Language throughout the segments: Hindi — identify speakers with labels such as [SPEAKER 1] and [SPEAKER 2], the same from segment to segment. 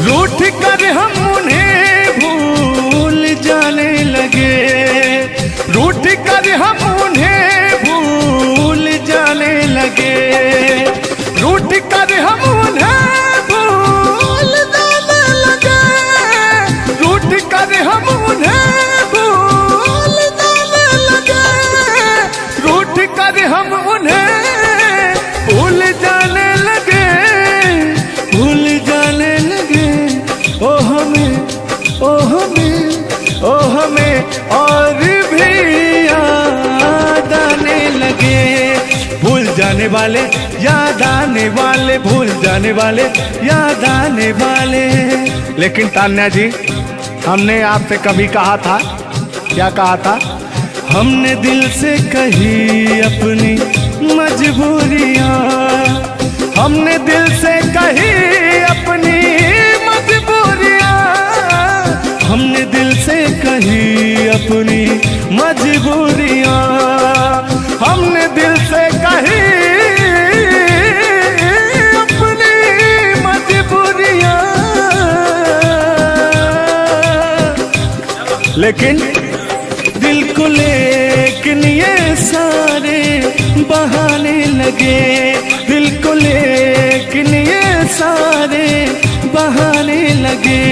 [SPEAKER 1] रूठ कर हम उन्हें भूल जाने लगे, रूठ कर हम उन्हें भूल जाने लगे, रूठ कर हम उन्हें भूल जाने लगे, रूठ कर हम उन्हें भूल जाने लगे, रूठ कर हम उन्हें भूल जाने लगे, भूल जाने लगे। ओ हमें, ओ हमें, ओ हमें और भी याद आने लगे। भूल जाने वाले, याद आने वाले, भूल जाने वाले, याद आने वाले। लेकिन तान्या जी, हमने आपसे कभी कहा था, क्या कहा था? हमने दिल से कही अपनी मजबूरियां, हमने दिल से कही अपनी मजबूरियां, हमने दिल से कही अपनी मजबूरियां, हमने दिल से कही अपनी मजबूरियां। लेकिन दिल को लेकिन ये सारे बहाने लगे, दिल को लेकिन ये सारे बहाने लगे।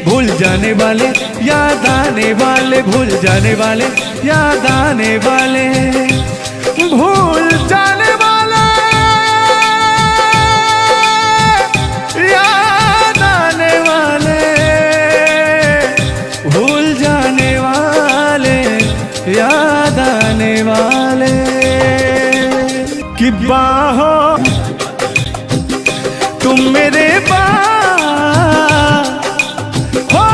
[SPEAKER 1] भूल जाने वाले, याद आने वाले, भूल जाने वाले, याद आने वाले, भूल जाने वाले, याद आने वाले, भूल जाने वाले, याद आने वाले। कि बाहों तुम मेरे हो,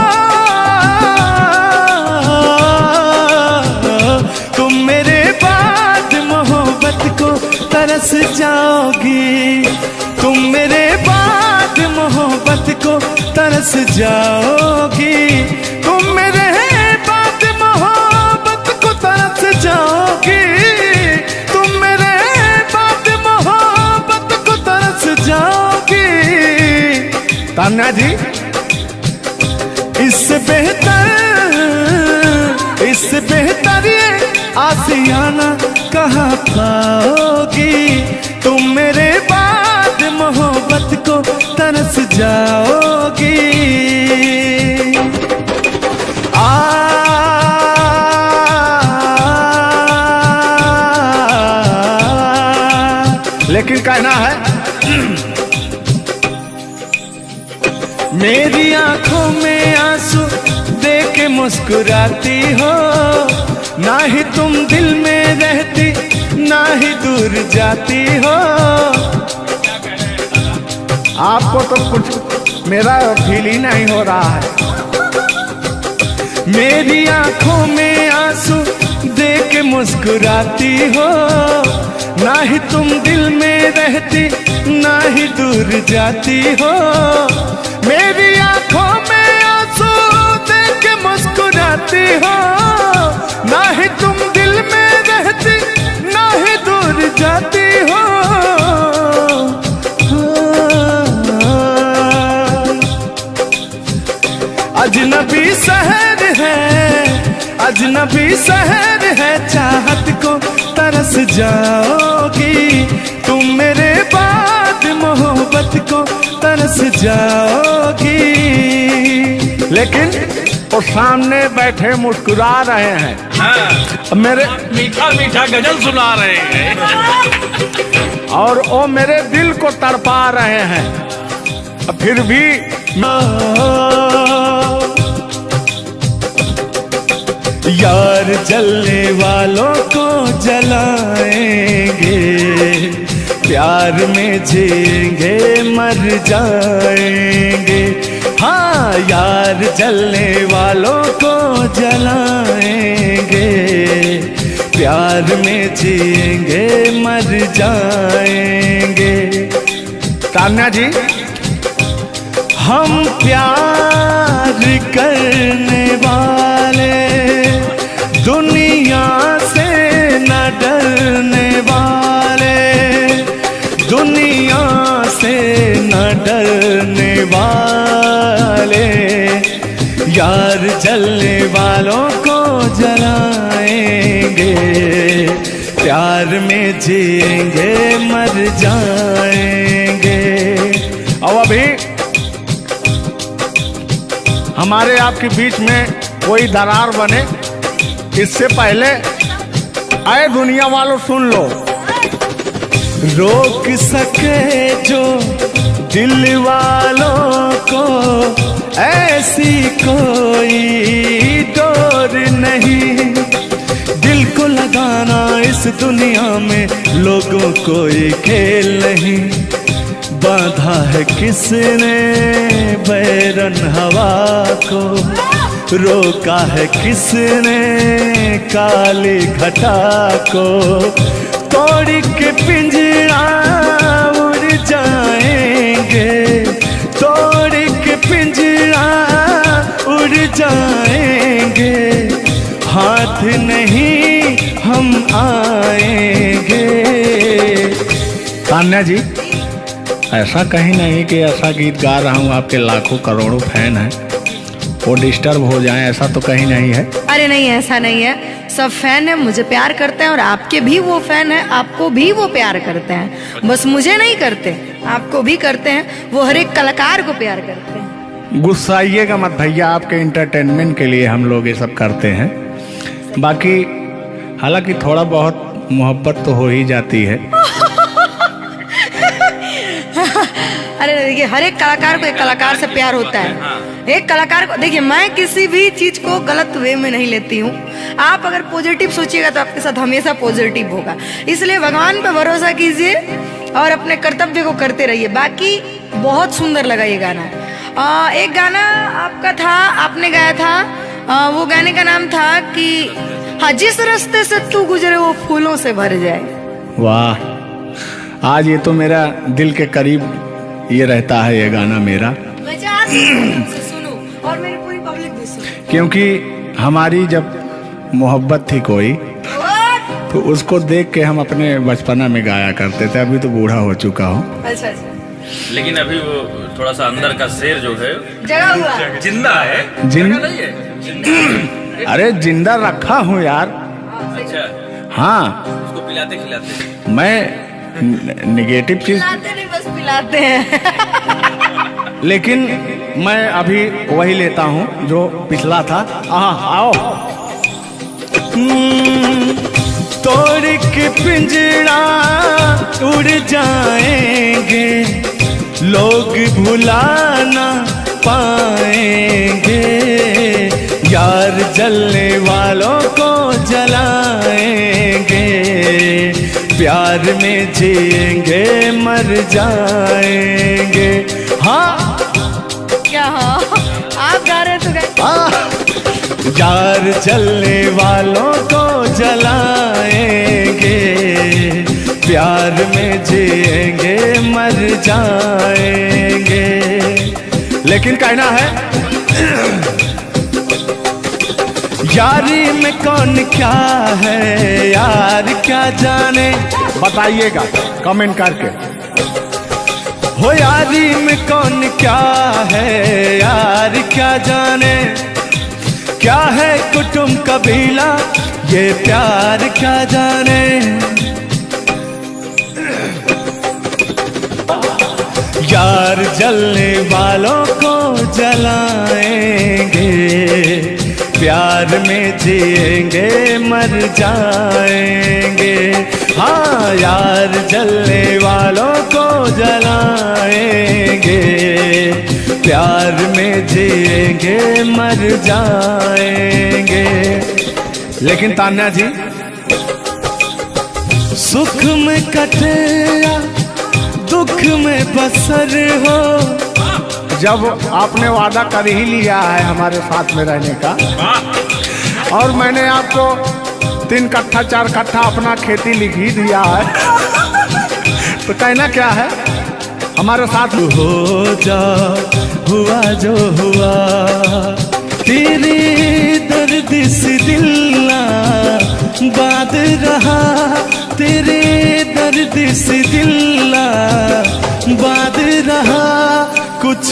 [SPEAKER 1] तुम मेरे बाद मोहब्बत को तरस जाओगी, तुम मेरे बाद मोहब्बत को तरस जाओगी, तुम मेरे बाद मोहब्बत को तरस जाओगी, तुम मेरे बाद मोहब्बत को तरस जाओगी। तान्या जी, इससे बेहतर ये आशियाना कहाँ पाओगी, तुम मेरे बाद मोहब्बत को तरस जाओगी। लेकिन कहना है, मेरी आंखों में आंसू देख के मुस्कुराती हो, ना ही तुम दिल में रहती, ना ही दूर जाती हो। आपको तो कुछ मेरा फील ही नहीं हो रहा है। मेरी आंखों में आंसू देख के मुस्कुराती हो, ना ही तुम दिल में रहती, ना ही दूर जाती हो। मेरी आंखों में आंसू देख के मुस्कुराती हो, ना ही तुम दिल में रहती, ना ही दूर जाती हो। अजनबी शहर है, अजनबी शहर है, चाहत को तरस जाओगी, तुम मेरे बाद मोहब्बत को तरस जाओगी। लेकिन वो सामने बैठे मुस्कुरा रहे हैं, हाँ। मेरे
[SPEAKER 2] मीठा मीठा गजल सुना रहे हैं
[SPEAKER 1] और वो मेरे दिल को तड़पा रहे हैं। फिर भी यार जलने वालों को जलाएंगे, प्यार में जिएंगे मर जाएंगे। हाँ, यार जलने वालों को जलाएंगे, प्यार में जिएंगे मर जाएंगे। तान्या जी, हम प्यार करने वाले दुनिया से न डरने वाले, दुनिया से न डरने वाले, यार जलने वालों को जलाएंगे, प्यार में जिएंगे मर जाएंगे। और अभी हमारे आपके बीच में कोई दरार बने इससे पहले आए दुनिया वालों सुन लो। रोक सके जो दिल वालों को ऐसी कोई डोर नहीं, दिल को लगाना इस दुनिया में लोगों कोई खेल नहीं। बांधा है किसने बैरन हवा को, रोका है किसने काली घटा को, तोड़ के पिंजरा उड़ जाएंगे, तोड़ के पिंजरा उड़ जाएंगे, हाथ नहीं हम आएंगे। तान्या जी, ऐसा कहीं नहीं कि ऐसा गीत गा रहा हूँ आपके लाखों करोड़ों फैन हैं वो डिस्टर्ब हो जाएं, ऐसा तो कहीं नहीं है।
[SPEAKER 3] अरे नहीं, ऐसा नहीं है। सब फैन है, मुझे प्यार करते हैं और आपके भी वो फैन है, आपको भी वो प्यार करते हैं। बस मुझे नहीं करते, आपको भी करते हैं। वो हर एक कलाकार को प्यार करते हैं।
[SPEAKER 1] गुस्साइएगा मत भैया, आपके इंटरटेनमेंट के लिए हम लोग ये सब करते हैं। बाकी हालांकि थोड़ा बहुत मोहब्बत तो हो ही जाती है।
[SPEAKER 3] अरे देखिए, हर एक कलाकार को एक कलाकार से प्यार होता है। एक कलाकार को देखिए, मैं किसी भी चीज को गलत वे में नहीं लेती हूँ। आप अगर पॉजिटिव सोचिएगा तो आपके साथ हमेशा पॉजिटिव होगा। इसलिए भगवान पे भरोसा कीजिए और अपने कर्तव्य को करते रहिए। बाकी बहुत सुंदर लगा ये गाना। एक गाना आपका था, आपने गाया था, वो गाने का नाम था कि हाँ, जिस रास्ते से तू गुजरे वो फूलों से भर जाए।
[SPEAKER 1] वाह, आज ये तो मेरा दिल के करीब ये रहता है ये गाना मेरा।
[SPEAKER 3] मैं चाहती हूँ सुनो और मेरी पूरी पब्लिक भी सुने।
[SPEAKER 1] क्योंकि हमारी जब मोहब्बत थी कोई तो उसको देख के हम अपने बचपना में गाया करते थे। अभी तो बूढ़ा हो चुका हूँ।
[SPEAKER 3] अच्छा अच्छा,
[SPEAKER 2] लेकिन अभी वो थोड़ा सा अंदर का शेर जो है
[SPEAKER 3] जगह हुआ
[SPEAKER 2] जिंदा है।
[SPEAKER 1] जिंदा
[SPEAKER 2] नहीं है, जिंदा।
[SPEAKER 1] अरे जिंदा रखा हूँ यार।
[SPEAKER 2] अच्छा,
[SPEAKER 1] हाँ,
[SPEAKER 2] उसको पिलाते खिलाते।
[SPEAKER 1] मैं निगेटिव चीज
[SPEAKER 3] पिलाते नहीं, बस पिलाते हैं।
[SPEAKER 1] लेकिन मैं अभी वही लेता हूँ जो पिछला था। आओ। तोड़ के पिंजरा उड़ जाएंगे, लोग भुलाना पाएंगे, यार जलने वालों को जलाएंगे, प्यार में जिएंगे मर जाएंगे। हाँ
[SPEAKER 3] क्या? हाँ, आप गा रहे तो
[SPEAKER 1] यार जलने वालों को जलाएंगे, प्यार में जिएंगे मर जाएंगे। लेकिन कहना है यारी में कौन क्या है यार क्या जाने, बताइएगा कमेंट करके। हो यारी में कौन क्या है यार क्या जाने, क्या है कुटुंब कबीला ये प्यार क्या जाने। यार जलने वालों को जलाएंगे, प्यार में जिएंगे मर जाएंगे। हाँ, यार जलने वालों को जलाएंगे, प्यार में जिएंगे मर जाएंगे। लेकिन तान्या जी, सुख में कटे या दुख में बसर हो, जब आपने वादा कर ही लिया है हमारे साथ में रहने का, और मैंने आपको 3 कट्ठा 4 कट्ठा अपना खेती लिख ही दिया है, तो कहना क्या है हमारे साथ हो जा, हुआ जो हुआ, तेरे दर्द से दिल ना बात रहा, तेरे दर्द से दिल ना बात रहा, कुछ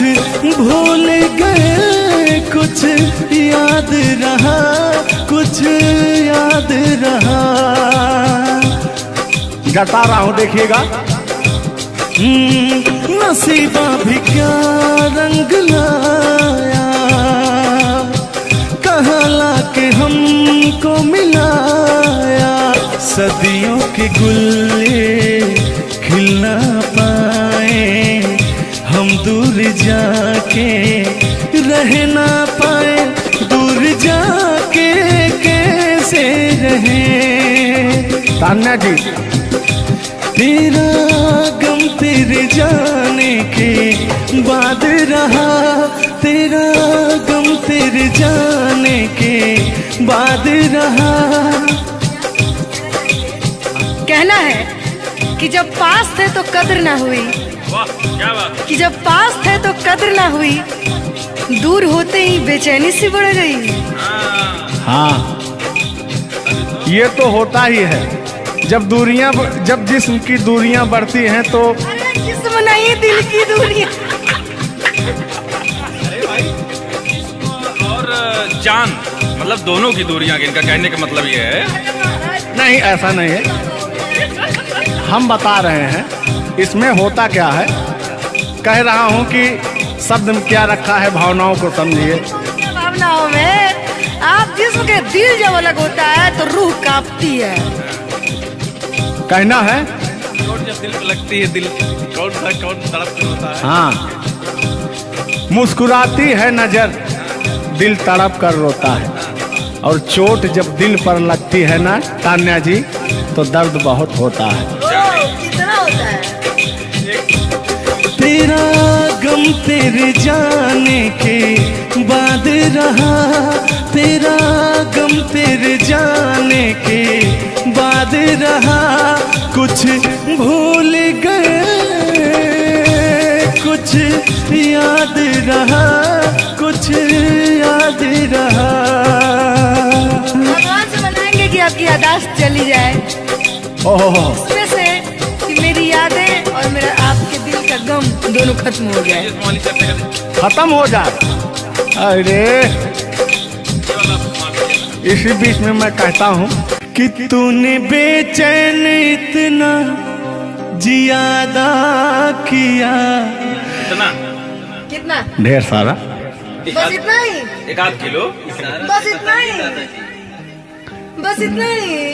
[SPEAKER 1] भूल गए, कुछ याद रहा, कुछ याद रहा। गाता रहा हूं, देखिएगा। नसीबा भी क्या रंग लाया, कहाँ लाके हमको मिलाया। सदियों के गुल्ले खिल ना पाए, हम दूर जाके रह ना पाए, दूर जाके कैसे रहे। तान्या जी, तेरा गम तेरे जाने के बाद रहा, तेरा गम तेरे जाने के बाद रहा।
[SPEAKER 3] कहना है कि जब पास थे तो कद्र ना हुई,
[SPEAKER 2] वाह क्या बात।
[SPEAKER 3] कि जब पास थे तो कद्र ना हुई, दूर होते ही बेचैनी सी बढ़ गई।
[SPEAKER 1] हाँ, ये तो होता ही है। जब जिस्म की दूरियां बढ़ती हैं तो
[SPEAKER 3] जिस्म नहीं, दिल की दूरियां।
[SPEAKER 2] अरे भाई, जिस्म और जान मतलब दोनों की दूरियां, इनका कहने का मतलब ये है।
[SPEAKER 1] नहीं, ऐसा नहीं है। हम बता रहे हैं इसमें होता क्या है। कह रहा हूं कि शब्द में क्या रखा है, भावनाओं को समझिए।
[SPEAKER 3] भावनाओं में आप जिस्म के दिल जब अलग होता है तो रूह कांपती है।
[SPEAKER 1] कहना है
[SPEAKER 2] चोट जब दिल पे लगती है, दिल कौन तड़प कर होता है।
[SPEAKER 1] हाँ, मुस्कुराती है नजर, दिल तड़प कर रोता है। और चोट जब दिल पर लगती है ना तान्या जी, तो दर्द बहुत होता है।
[SPEAKER 3] कितना होता है।
[SPEAKER 1] तेरा गम तेरे जाने के बाद रहा, तेरा गम तेरे जाने के बाद रहा। कुछ भूल गए, कुछ याद रहा, कुछ याद रहा।
[SPEAKER 3] भगवान से मनाएंगे कि आपकी यादाश्त चली जाए,
[SPEAKER 1] ओह,
[SPEAKER 3] उसमें से कि मेरी यादें और मेरा आपके दिल का गम दोनों खत्म हो जाए।
[SPEAKER 1] खत्म हो जाए। अरे इसी बीच में मैं कहता हूँ कि तूने बेचैन इतना जियादा किया।
[SPEAKER 3] कितना?
[SPEAKER 1] ढेर सारा।
[SPEAKER 3] बस इतना ही,
[SPEAKER 2] 1-8 किलो।
[SPEAKER 3] बस इतना ही, बस इतना ही।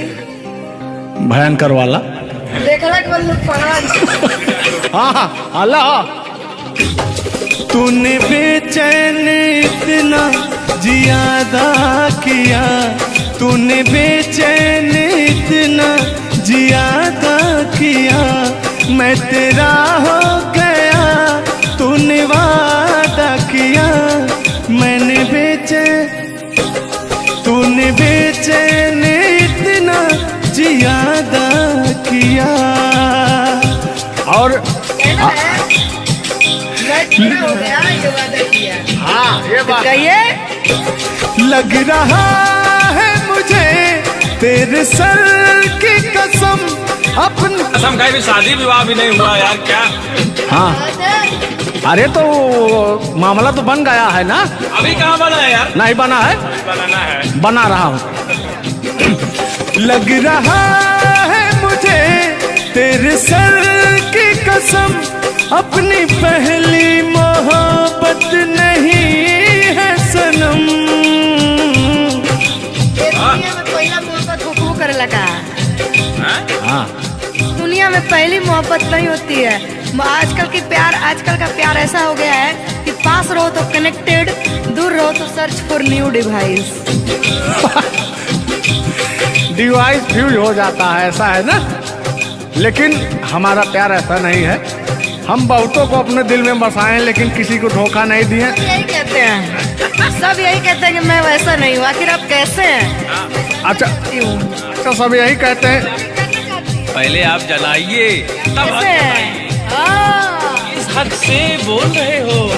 [SPEAKER 1] भयंकर वाला।
[SPEAKER 3] देखला के बाद पड़ा।
[SPEAKER 1] हाँ, अल्लाह। तूने बेचैन इतना जियादा किया, तूने बेचैन इतना जियादा किया। मैं तेरा हो गया, तूने वादा किया। मैंने तूने बेचैन इतना जियादा किया। और
[SPEAKER 3] हो गया, ये वादा किया।
[SPEAKER 1] हाँ, ये बात
[SPEAKER 3] कहिए।
[SPEAKER 1] लग रहा है मुझे तेरे सर की कसम, अपनी
[SPEAKER 2] कसम खाई भी, शादी विवाह भी नहीं हुआ यार, क्या।
[SPEAKER 1] हाँ, अरे तो मामला तो बन गया है ना।
[SPEAKER 2] अभी कहाँ बना है यार।
[SPEAKER 1] नहीं बना है,
[SPEAKER 2] बनाना है,
[SPEAKER 1] बना रहा हूँ। लग रहा है मुझे तेरे सर की कसम, अपनी पहली मोहब्बत नहीं है सनम। दुनिया में
[SPEAKER 3] पहला मोहब्बत हुकू करे लगा।
[SPEAKER 1] हाँ,
[SPEAKER 3] दुनिया में पहली मोहब्बत नहीं होती है। आजकल का प्यार ऐसा हो गया है कि पास रहो तो कनेक्टेड, दूर रहो तो search for new device.
[SPEAKER 1] Device fuse हो जाता है, ऐसा है ना। लेकिन हमारा प्यार ऐसा नहीं है। हम बहुतों को अपने दिल में बसाएं, लेकिन किसी को धोखा नहीं दिए।
[SPEAKER 3] यही कहते हैं, सब यही कहते हैं कि मैं वैसा नहीं हूँ। आखिर आप कैसे हैं?
[SPEAKER 1] अच्छा, सब यही कहते हैं।
[SPEAKER 2] पहले आप जलाइए तब
[SPEAKER 3] कैसे हैं?
[SPEAKER 2] किस हक से बोल रहे हो,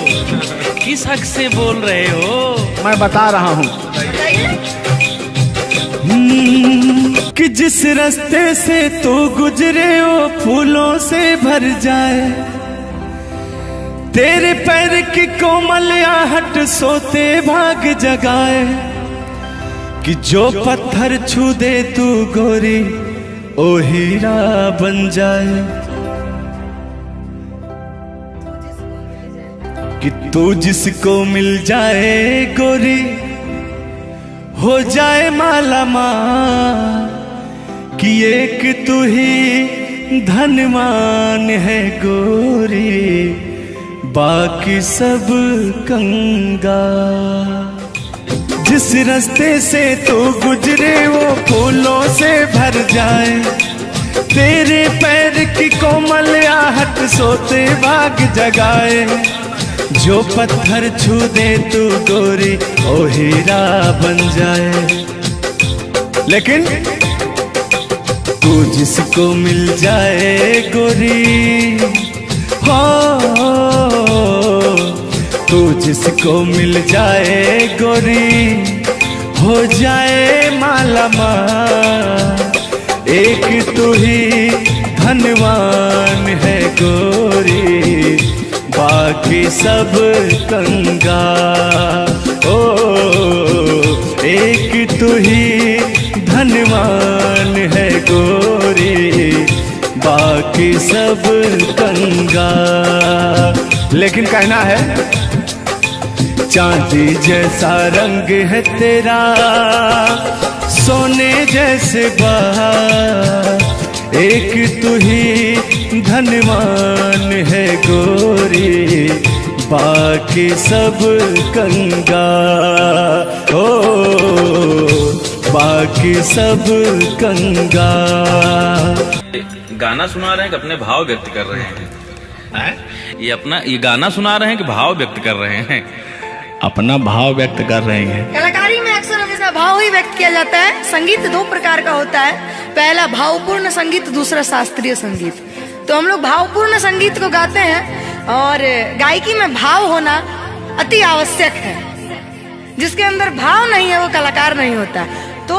[SPEAKER 2] किस हक से बोल रहे हो।
[SPEAKER 1] मैं बता रहा हूँ कि जिस रास्ते से तो गुजरे हो फूलों से भर जाए, तेरे पैर की कोमल आहट सोते भाग जगाए, कि जो पत्थर छू दे तू गोरी ओ हीरा बन जाए, कि तू जिसको मिल जाए गोरी हो जाए माला माल, कि एक तू ही धनवान है गोरी बाकी सब कंगाल। जिस रास्ते से तू गुजरे वो फूलों से भर जाए, तेरे पैर की कोमल आहट सोते भाग जगाए, जो पत्थर छू दे तू गोरी ओ हीरा बन जाए। लेकिन तू जिसको मिल जाए गोरी हो, तू जिसको मिल जाए गोरी हो जाए माला माल, एक तू ही धनवान है गोरी बाकी सब कंगाल। ओ एक तू ही धनवान है गोरी बाकी सब कंगाल। लेकिन कहना है चांदी जैसा रंग है तेरा सोने जैसे बहार, एक तू ही धनवान है गोरी बाकी सब कंगाल। ओ बाकी सब कंगाल।
[SPEAKER 2] गाना सुना रहे हैं कि अपने भाव व्यक्त कर रहे हैं? ये गाना सुना रहे हैं कि भाव व्यक्त कर रहे हैं?
[SPEAKER 1] अपना भाव व्यक्त कर रहे हैं।
[SPEAKER 3] कलाकारी में अक्सर हमेशा भाव ही व्यक्त किया जाता है। संगीत दो प्रकार का होता है, पहला भावपूर्ण संगीत, दूसरा शास्त्रीय संगीत। तो हम लोग भावपूर्ण संगीत को गाते हैं और गायकी में भाव होना अति आवश्यक है। जिसके अंदर भाव नहीं है वो कलाकार नहीं होता। तो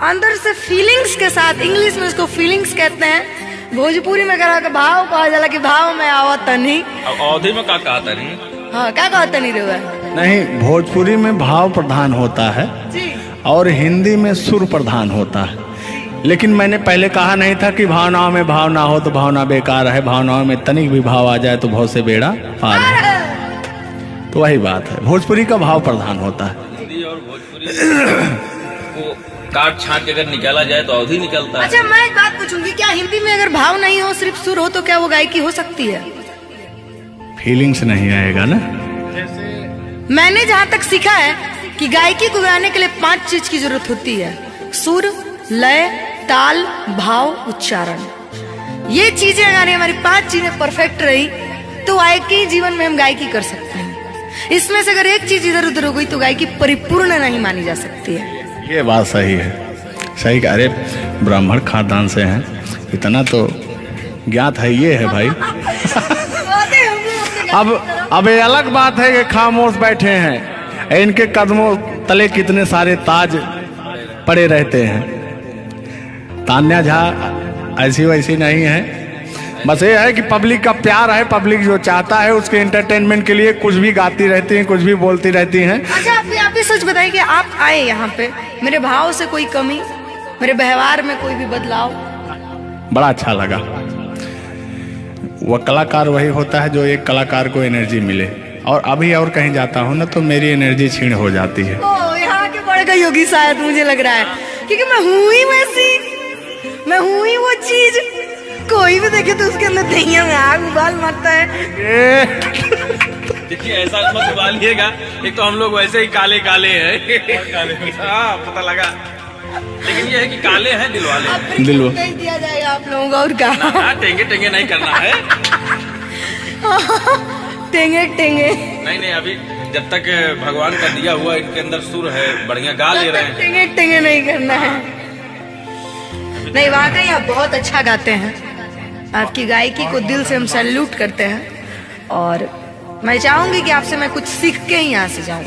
[SPEAKER 3] अंदर से फीलिंग्स के साथ, इंग्लिश में इसको फीलिंग्स कहते हैं, भोजपुरी में भाव कहा जाला कि भाव में आवत नहीं।
[SPEAKER 2] अवधि में क्या कहा था नहीं?
[SPEAKER 3] हाँ, क्या कहता नहीं रहा?
[SPEAKER 1] नहीं, भोजपुरी में भाव प्रधान होता है
[SPEAKER 3] जी,
[SPEAKER 1] और हिंदी में सुर प्रधान होता है। लेकिन मैंने पहले कहा नहीं था कि भावनाओं में भाव ना हो तो भावना बेकार है, भावनाओं में तनिक भी भाव आ जाए तो भाव से बेड़ा पार है। तो वही बात है, भोजपुरी का भाव प्रधान होता है।
[SPEAKER 2] हिंदी और भोजपुरी को काट छाट के अगर निकाला जाए तो अवधि निकलता है।
[SPEAKER 3] अच्छा, मैं एक बात पूछूंगी, क्या हिंदी में अगर भाव नहीं हो, सिर्फ सुर हो, तो क्या वो गायकी हो सकती है?
[SPEAKER 1] फीलिंग्स नहीं आएगा ना।
[SPEAKER 3] मैंने जहाँ तक सीखा है कि गायकी को गाने के लिए 5 चीज की जरूरत होती है: सुर, लय, ताल, भाव, उच्चारण। ये चीजें अगर हमारी 5 चीजें परफेक्ट रही तो गायकी जीवन में हम गायकी कर सकते हैं। इसमें से अगर एक चीज इधर उधर हो गई तो गायकी परिपूर्ण नहीं मानी जा सकती है।
[SPEAKER 1] ये बात सही है, सही। अरे ब्राह्मण खानदान से हैं, इतना तो ज्ञात है। ये है भाई। अब ये अलग बात है कि खामोश बैठे हैं, इनके कदमों तले कितने सारे ताज पड़े रहते हैं। तान्या झा ऐसी वैसी नहीं है, बस ये है कि पब्लिक का प्यार है, पब्लिक जो चाहता है उसके एंटरटेनमेंट के लिए कुछ भी गाती रहती हैं, कुछ भी बोलती रहती हैं।
[SPEAKER 3] अच्छा, आप भी सच बताइए कि आप आए यहाँ पे, मेरे भाव से कोई कमी, मेरे व्यवहार में कोई भी बदलाव?
[SPEAKER 1] बड़ा अच्छा लगा। वह कलाकार वही होता है जो एक कलाकार को एनर्जी मिले, और अभी और कहीं जाता हूँ ना तो मेरी एनर्जी छीन हो जाती है।
[SPEAKER 3] ओ, यहाँ के बड़े का योगी शायद, मुझे लग रहा है, क्योंकि मैं हूँ ही वैसी, मैं हूँ ही वो चीज। कोई भी देखे तो उसके अंदर दहिया में आग उबाल मारता है।
[SPEAKER 2] देखिए, ऐसा मत उबालिएगा, एक तो हम लोग वैसे ही काले काले हैं। हाँ, पता लगा। लेकिन ये है कि काले हैं दिल वाले।
[SPEAKER 1] दिल
[SPEAKER 3] नहीं दिया जाएगा आप लोगों का, और क्या?
[SPEAKER 2] टेंगे टेंगे नहीं करना है।
[SPEAKER 3] टेंगे टेंगे
[SPEAKER 2] नहीं, अभी जब तक भगवान का दिया हुआ इनके अंदर सुर है, बढ़िया गा ले रहे हैं।
[SPEAKER 3] टेंगे टेंगे नहीं करना है। नहीं, वाकई आप बहुत अच्छा गाते हैं। आपकी गायकी को दिल से हम सैल्यूट करते हैं, और मैं चाहूंगी कि आपसे मैं कुछ सीख के ही यहाँ से जाऊँ।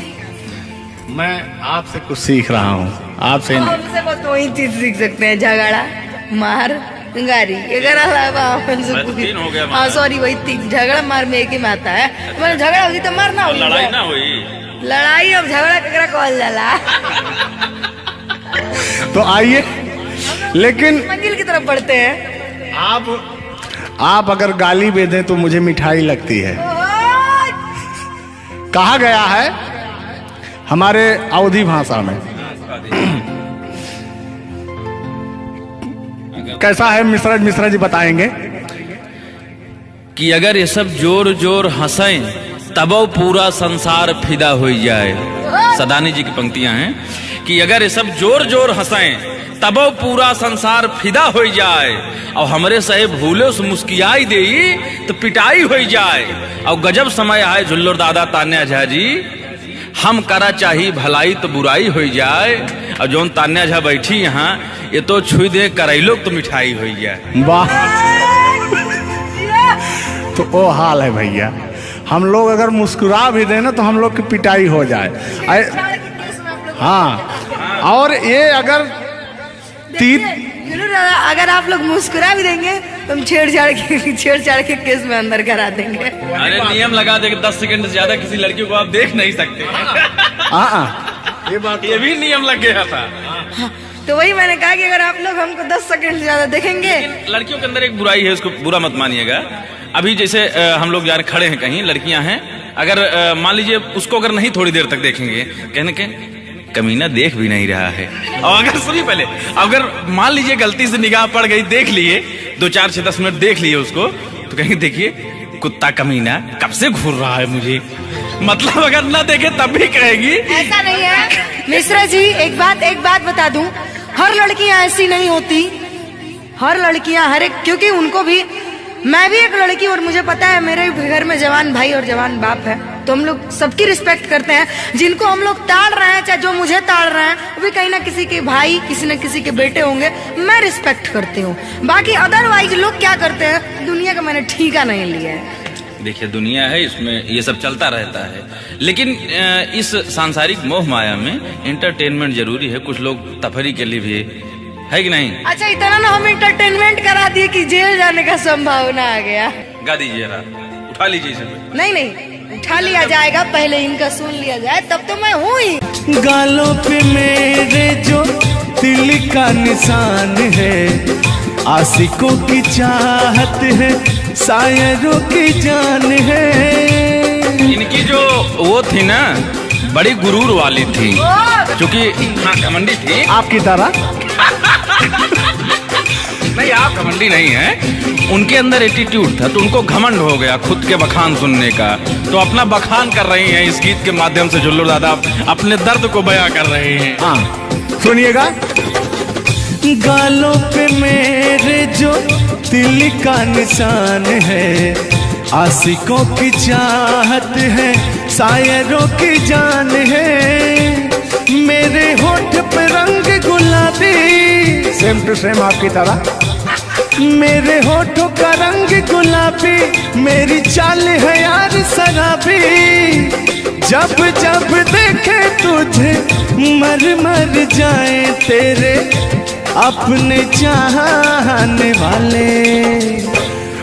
[SPEAKER 1] मैं आपसे कुछ सीख रहा हूँ। आपसे
[SPEAKER 3] हमसे बस वही चीज सीख सकते हैं, झगड़ा, मार, गारी अगर
[SPEAKER 2] मैं तो 3 हो गया
[SPEAKER 3] हाँ सॉरी वही 3 झगड़ा मार में एक ही में आता है। मतलब झगड़ा होगी तो मारना होगी,
[SPEAKER 2] लड़ाई ना हुई।
[SPEAKER 3] लड़ाई अब झगड़ा ककरा कहल जाला।
[SPEAKER 1] तो आइए, लेकिन
[SPEAKER 3] मंजिल की तरफ बढ़ते हैं।
[SPEAKER 1] आप अगर गाली दे दें तो मुझे मिठाई लगती है। कहा गया है हमारे अवधी भाषा में, कैसा है मिश्रा जी बताएंगे
[SPEAKER 2] कि अगर ये सब जोर जोर हंसें तब पूरा संसार फिदा हो जाए। सदानी जी की पंक्तियां हैं कि अगर ये सब जोर जोर हंसें तब पूरा संसार फिदा हो जाए, और हमरे सहे भूले उस मुस्कियाई दे तो पिटाई हो जाए। और गजब समय आए झुल्लर दादा तान्या झा जी, हम करा चाही भलाई तो बुराई हो जाए। और जोन तान्या झा बैठी यहाँ ये तो छुई दे करैलो तो मिठाई हो जाए।
[SPEAKER 1] वाह, तो वो हाल है भैया, हम लोग अगर मुस्कुरा भी देना तो हम लोग की पिटाई हो जाए। हाँ, और ये अगर
[SPEAKER 3] अगर आप लोग मुस्कुरा भी देंगे तो हम छेड़छाड़ के केस में अंदर करा देंगे।
[SPEAKER 2] अरे नियम लगा दे 10 सेकंड से ज्यादा किसी लड़की को आप देख नहीं सकते।
[SPEAKER 1] ये बात
[SPEAKER 2] ये भी नियम लग गया था।
[SPEAKER 3] तो वही मैंने कहा कि अगर आप लोग हमको 10 सेकंड से ज्यादा देखेंगे।
[SPEAKER 2] लड़कियों के अंदर एक बुराई है, उसको बुरा मत मानिएगा। अभी जैसे हम लोग यार खड़े हैं कहीं, लड़कियां हैं, अगर मान लीजिए उसको अगर नहीं थोड़ी देर तक देखेंगे, कहने के कमीना देख भी नहीं रहा है। और अगर सुनिए पहले, अगर मान लीजिए गलती से निगाह पड़ गई, देख लिए 2 4 6 10 मिनट देख लिए उसको, तो कहेंगे देखिए कुत्ता कमीना कब से घूर रहा है मुझे। मतलब अगर ना देखे तब भी कहेगी।
[SPEAKER 3] ऐसा नहीं है मिश्रा जी, एक बात बता दूं, हर लड़कियां ऐसी नहीं होती। हर लड़कियां हर एक, क्योंकि उनको भी, मैं भी एक लड़की और मुझे पता है मेरे घर में जवान भाई और जवान बाप है, तो हम लोग सबकी रिस्पेक्ट करते हैं। जिनको हम लोग ताड़ रहे हैं, चाहे जो मुझे ताड़ रहे हैं, वो भी कहीं ना किसी के भाई, किसी न किसी के बेटे होंगे, मैं रिस्पेक्ट करती हूँ। बाकी अदरवाइज लोग क्या करते हैं, दुनिया का मैंने ठीका नहीं लिया है।
[SPEAKER 2] देखिए दुनिया है, इसमें ये सब चलता रहता है, लेकिन इस सांसारिक मोह माया में एंटरटेनमेंट जरूरी है। कुछ लोग तफरी के लिए भी है कि नहीं।
[SPEAKER 3] अच्छा, इतना ना हम एंटरटेनमेंट करा दिए कि जेल जाने का संभावना आ गया।
[SPEAKER 2] गा दीजिए, उठा लीजिए इसे।
[SPEAKER 3] नहीं उठा लिया जाएगा, पहले इनका सुन लिया जाए, तब तो मैं हूँ ही।
[SPEAKER 1] गालों पे मेरे जो दिल का निशान है, आशिकों की चाहत है, शायरों की जान है।
[SPEAKER 2] इनकी जो वो थी ना, बड़ी गुरूर वाली थी, क्योंकि हाँ घमंडी थी
[SPEAKER 1] आपकी तरह।
[SPEAKER 2] नहीं, आप घमंडी नहीं है, उनके अंदर एटीट्यूड था, तो उनको घमंड हो गया खुद के बखान सुनने का। तो अपना बखान कर रही हैं इस गीत के माध्यम से। झुल्लू दादा अपने दर्द को बयां कर रहे हैं।
[SPEAKER 1] हाँ सुनिएगा। गालों पे मेरे जो दिल का निशान है, आशिकों की चाहत है, शायरों की जान है। मेरे होठ पे रंग गुलाबी, सेम टू सेम आपकी तरह। मेरे होठों का रंग गुलाबी, मेरी चाल है यार शराबी। जब जब देखे तुझे मर मर जाए तेरे अपने चाहने वाले।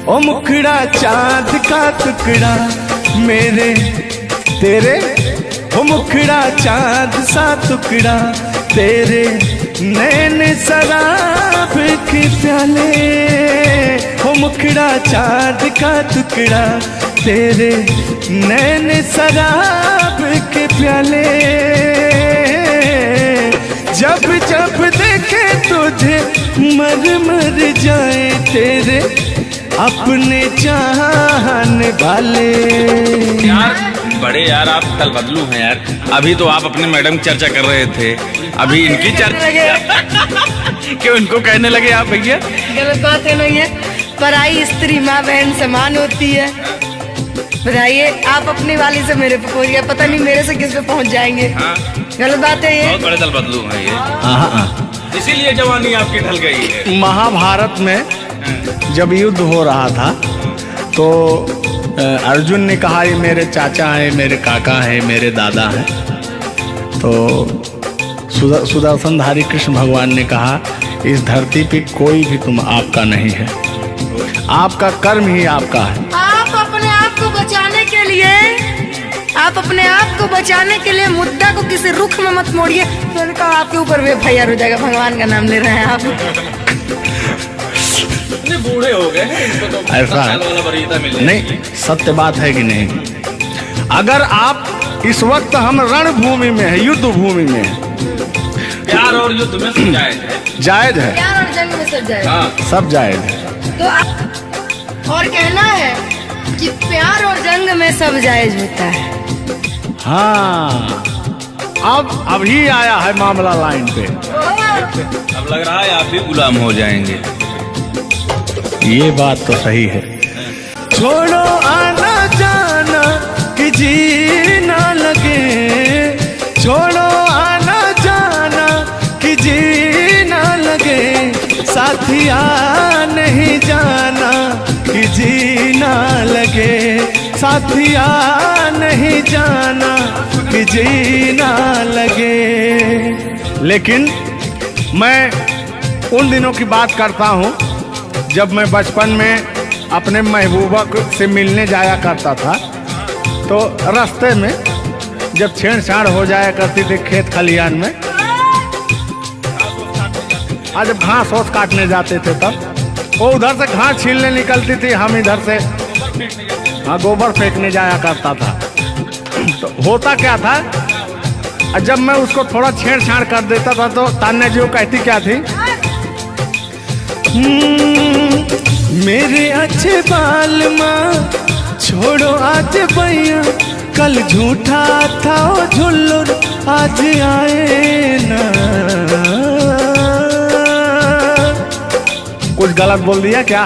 [SPEAKER 1] ओ मुखड़ा चांद का टुकड़ा मेरे तेरे, ओ मुखड़ा चांद सा टुकड़ा तेरे, नैन शराब के प्याले। ओ मुखड़ा चांद का टुकड़ा तेरे, नैन शराब के प्याले। जब जब देखे तुझे मर मर जाए तेरे अपने चाहने वाले।
[SPEAKER 2] यार बड़े यार आप कल बदलू हैं यार। अभी तो आप अपने मैडम की चर्चा कर रहे थे, अभी इनकी चर्चा क्यों इनको कहने लगे आप भैया?
[SPEAKER 3] गलत बात है नहीं है, पराई स्त्री माँ बहन समान होती है। बताइए, आप अपनी वाली से मेरे पे पहुंच गए, पता नहीं मेरे से किस पे पहुंच जाएंगे।
[SPEAKER 2] हाँ।
[SPEAKER 3] गलत बात है ये।
[SPEAKER 2] बहुत बड़े दल बदलू हैं ये, इसीलिए जवानी आपकी ढल गई है।
[SPEAKER 1] महाभारत में जब युद्ध हो रहा था तो अर्जुन ने कहा ये मेरे चाचा है, मेरे काका है, मेरे दादा हैं। तो सुदर्शनधारी कृष्ण भगवान ने कहा इस धरती पे कोई भी तुम आपका नहीं है, आपका कर्म ही आपका है।
[SPEAKER 3] आप अपने आप को बचाने के लिए, आप अपने आप को बचाने के लिए मुद्दा को किसी रुख में मत मोड़िए, तो उनका आपके ऊपर भी FIR हो जाएगा। भगवान का नाम ले रहे हैं आप।
[SPEAKER 2] बूढ़े हो गए हैं, इनको तो
[SPEAKER 1] ऐसा है
[SPEAKER 2] वाला वरीयता मिल जाएगी।
[SPEAKER 1] नहीं, सत्य बात है कि नहीं? अगर आप इस वक्त हम रणभूमि में है, युद्ध भूमि में है,
[SPEAKER 2] प्यार और युद्ध में सब जायज है।
[SPEAKER 1] जायज है,
[SPEAKER 3] प्यार और जंग में सब जाएगा।
[SPEAKER 2] हाँ।
[SPEAKER 1] सब जायज है।
[SPEAKER 3] तो और कहना है कि प्यार और जंग में सब जायज होता है।
[SPEAKER 1] हाँ, अब अभी आया है मामला लाइन पे।
[SPEAKER 2] अब लग रहा है आप भी गुलाम हो जाएंगे।
[SPEAKER 1] ये बात तो सही है। छोड़ो आना जाना कि जी ना लगे, छोड़ो आना जाना कि जी ना लगे, साथिया नहीं जाना कि जी ना लगे, साथिया नहीं जाना कि जी ना लगे। लेकिन मैं उन दिनों की बात करता हूँ जब मैं बचपन में अपने महबूबा से मिलने जाया करता था, तो रास्ते में जब छेड़छाड़ हो जाया करती थी खेत खलिहान में, आज जब घास ओस काटने जाते थे तब वो उधर से घास छीलने निकलती थी, हम इधर से गोबर फेंकने जाया करता था। तो होता क्या था, जब मैं उसको थोड़ा छेड़छाड़ कर देता था तो तान्या जी वो कहती क्या थी, मेरे अच्छे बाल माँ छोड़ो आज भैया, कल झूठा था वो झुल्लुर आज आए ना। कुछ गलत बोल दिया क्या?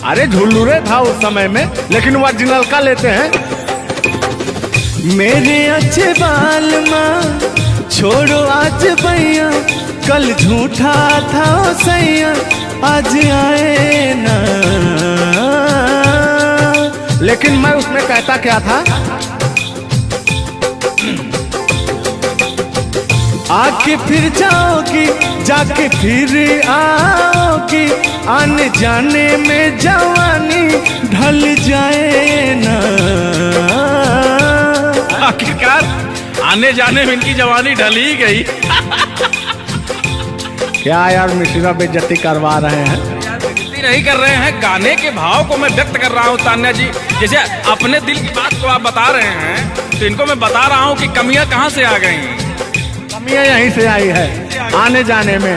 [SPEAKER 1] अरे झुल्लुरे था उस समय में, लेकिन ओरिजिनल का लेते हैं। मेरे अच्छे बाल माँ छोड़ो आज भैया, कल झूठा था वो सैया आज आए ना। लेकिन मैं उसमें कहता क्या था, आके फिर जाओगी जाके फिर आओगी, आने जाने में जवानी ढल जाए ना।
[SPEAKER 2] आखिरकार आने जाने में इनकी जवानी ढल ही गई।
[SPEAKER 1] क्या यार मिश्रा बेइज्जती करवा रहे हैं?
[SPEAKER 2] बेइज्जती नहीं कर रहे हैं, गाने के भाव को मैं व्यक्त कर रहा हूँ तान्या जी। जैसे अपने दिल की बात को आप बता रहे हैं, तो इनको मैं बता रहा हूँ कि कमियां कहाँ से आ गई।
[SPEAKER 1] कमियां यहीं से आई है, आने जाने में।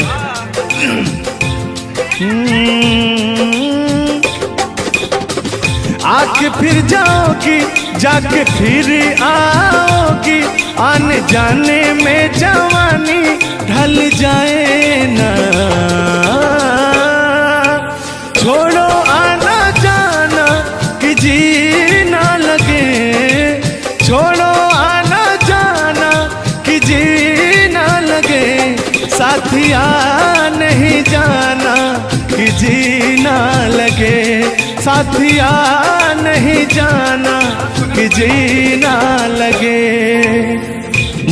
[SPEAKER 1] आके फिर जाओगी जाके फिर आओगी, आने जाने में जवानी ढल जाए ना। छोड़ो आना जाना कि जी ना लगे, छोड़ो आना जाना कि जी ना लगे, साथिया नहीं जाना कि जी ना लगे, साथिया नहीं जाना कि जी ना लगे।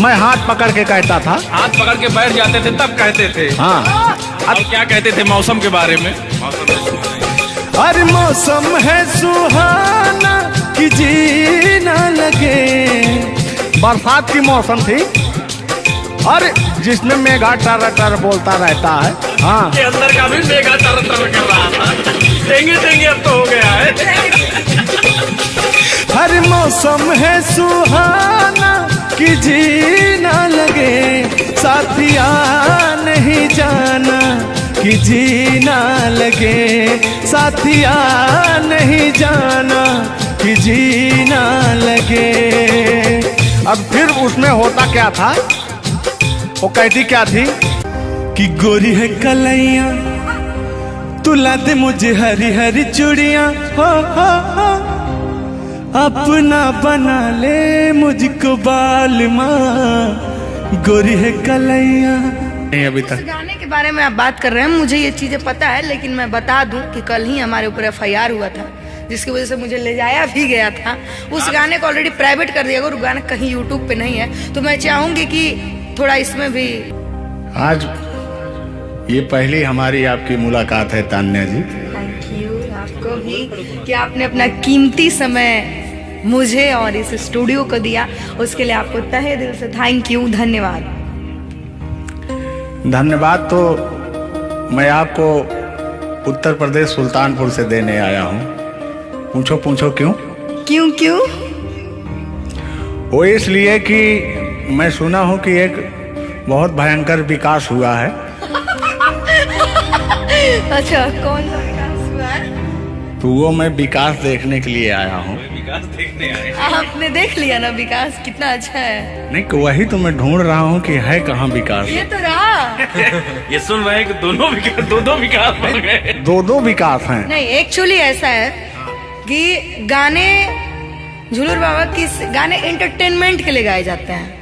[SPEAKER 1] मैं हाथ पकड़ के कहता था,
[SPEAKER 2] हाथ पकड़ के बैठ जाते थे तब कहते थे।
[SPEAKER 1] हाँ,
[SPEAKER 2] अब क्या कहते थे मौसम के बारे में?
[SPEAKER 1] अरे मौसम है सुहाना कि जी ना लगे। बरसात की मौसम थी और जिसमें मेघा टर टर बोलता रहता है। हाँ,
[SPEAKER 2] के अंदर का भी मेघा तर तर कर रहा था। देंगे देंगे अब तो हो गया है।
[SPEAKER 1] हर मौसम है सुहाना कि जी ना लगे, साथिया नहीं जाना कि जी ना लगे, साथिया नहीं जाना कि जी ना लगे। अब फिर उसमें होता क्या था, वो कहती क्या थी कि गोरी है कलैया तुला दे मुझे हरी हरी चूड़ियां, हो अपना बना ले मुझको बाल माँ, गोरी है कलैया। नहीं अभी तक
[SPEAKER 3] गाने के बारे में आप बात कर रहे हैं, मुझे ये चीजें पता है, लेकिन मैं बता दूं कि कल ही हमारे ऊपर FIR हुआ था, जिसकी वजह से मुझे ले जाया भी गया था। उस गाने को ऑलरेडी प्राइवेट कर दिया, अगर गाना कहीं YouTube पे नहीं है तो मैं चाहूंगी कि थोड़ा इसमें भी।
[SPEAKER 1] आज
[SPEAKER 4] ये पहली हमारी आपकी मुलाकात है तान्या जी।
[SPEAKER 3] थैंक यू आपको भी कि आपने अपना कीमती समय मुझे और इस स्टूडियो को दिया, उसके लिए आपको तहे दिल से थैंक यू, धन्यवाद।
[SPEAKER 4] धन्यवाद तो मैं आपको उत्तर प्रदेश सुल्तानपुर से देने आया हूँ। पूछो पूछो क्यों?
[SPEAKER 3] क्यों?
[SPEAKER 4] वो इसलिए कि मैं सुना हूँ कि एक बहुत भयंकर विकास हुआ है।
[SPEAKER 3] अच्छा, कौन सा विकास हुआ है?
[SPEAKER 4] तो वो मैं विकास देखने के लिए आया हूँ।
[SPEAKER 2] विकास देखने आए।
[SPEAKER 3] आपने देख लिया ना विकास कितना अच्छा है?
[SPEAKER 4] नहीं, वही तो मैं ढूंढ रहा हूँ कि है कहाँ विकास।
[SPEAKER 3] ये तो रहा।
[SPEAKER 2] ये सुन रहे हैं कि दो विकास बन गए।
[SPEAKER 4] दो विकास हैं।
[SPEAKER 3] नहीं, एक्चुअली ऐसा है कि गाने झुलूर बाबा की गाने एंटरटेनमेंट के लिए गाए जाते हैं।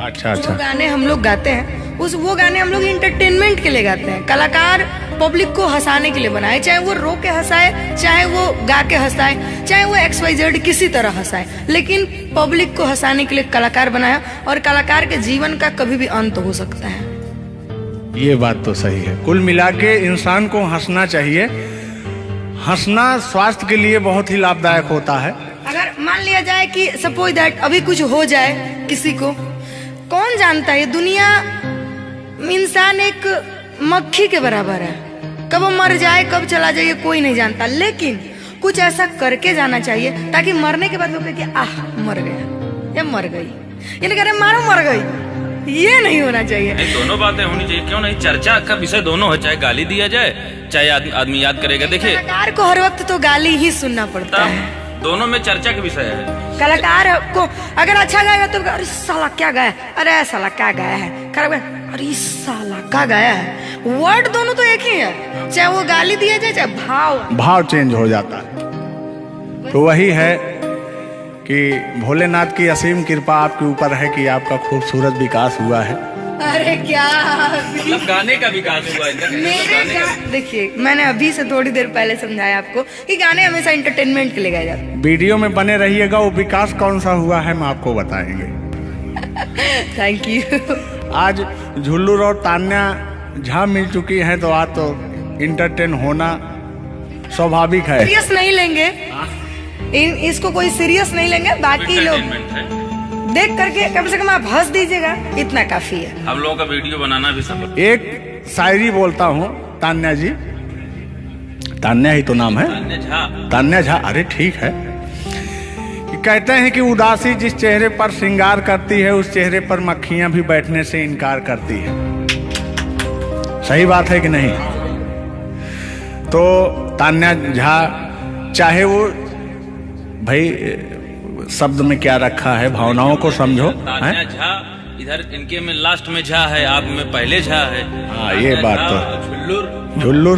[SPEAKER 4] अच्छा
[SPEAKER 3] जो गाने हम लोग गाते हैं वो गाने हम लोग इंटरटेनमेंट के लिए गाते हैं। कलाकार पब्लिक को हंसाने के लिए बनाए, चाहे वो रो के हंसाए, चाहे वो गा के हंसाए, चाहे वो XYZ किसी तरह हंसाए, लेकिन पब्लिक को हंसाने के लिए कलाकार बनाया। और कलाकार के जीवन का कभी भी अंत हो सकता है।
[SPEAKER 4] ये बात तो सही है। कुल मिला के इंसान को हंसना चाहिए। हंसना स्वास्थ्य के लिए बहुत ही लाभदायक होता है।
[SPEAKER 3] अगर मान लिया जाए कि सपोज दैट अभी कुछ हो जाए किसी को, कौन जानता है? दुनिया इंसान एक मक्खी के बराबर है, कब वो मर जाए कब चला जाए कोई नहीं जानता, लेकिन कुछ ऐसा करके जाना चाहिए ताकि मरने के बाद लोग कहें कि आह मर गया या मर गई, ये नहीं कह रहे मारो मर गई, ये नहीं होना चाहिए।
[SPEAKER 2] नहीं, दोनों बातें होनी चाहिए। क्यों नहीं? चर्चा का विषय दोनों है, चाहे गाली दिया जाए चाहे आदमी याद करेगा। देखिए,
[SPEAKER 3] कलाकार को हर वक्त तो गाली ही सुनना पड़ता है।
[SPEAKER 2] दोनों में चर्चा का विषय है।
[SPEAKER 3] कलाकार को अगर अच्छा गाएगा तो अरे साला क्या गाया, अरे साला क्या गाया है, खराब गाया, अरे साला क्या गाया है। वर्ड दोनों तो एक ही है, चाहे वो गाली दिया जाए चाहे
[SPEAKER 4] भाव चेंज हो जाता है। तो वही है कि भोलेनाथ की असीम कृपा आपके ऊपर है कि आपका खूबसूरत विकास हुआ है।
[SPEAKER 3] अरे क्या
[SPEAKER 2] मतलब गाने का विकास हुआ है।
[SPEAKER 3] देखिए, मैंने अभी से थोड़ी देर पहले समझाया आपको कि गाने हमेशा एंटरटेनमेंट के लिए गाए जाते हैं।
[SPEAKER 4] वीडियो में बने रहिएगा, वो विकास कौन सा हुआ है हम आपको बताएंगे।
[SPEAKER 3] Thank you.
[SPEAKER 4] आज झुल्लूर और तान्या झा मिल चुकी हैं तो आज तो इंटरटेन होना स्वाभाविक है।
[SPEAKER 3] सीरियस नहीं लेंगे, इसको कोई सीरियस नहीं लेंगे। बाकी लोग देख करके कम से कम आप हंस दीजिएगा, इतना काफी है।
[SPEAKER 2] हम लोगों का वीडियो बनाना भी सब।
[SPEAKER 4] एक शायरी बोलता हूँ तान्या जी, तान्या ही तो नाम है, तान्या झा। अरे ठीक है। कि कहते हैं कि उदासी जिस चेहरे पर श्रृंगार करती है उस चेहरे पर मक्खियां भी बैठने से इनकार करती है। सही बात है कि नहीं? तो तान्या झा, चाहे वो भाई शब्द में क्या रखा है, भावनाओं को समझो।
[SPEAKER 2] तान्या झा इधर इनके में लास्ट में झा है, आप में पहले झा है।
[SPEAKER 4] हाँ, ये बात तो झुल्लूर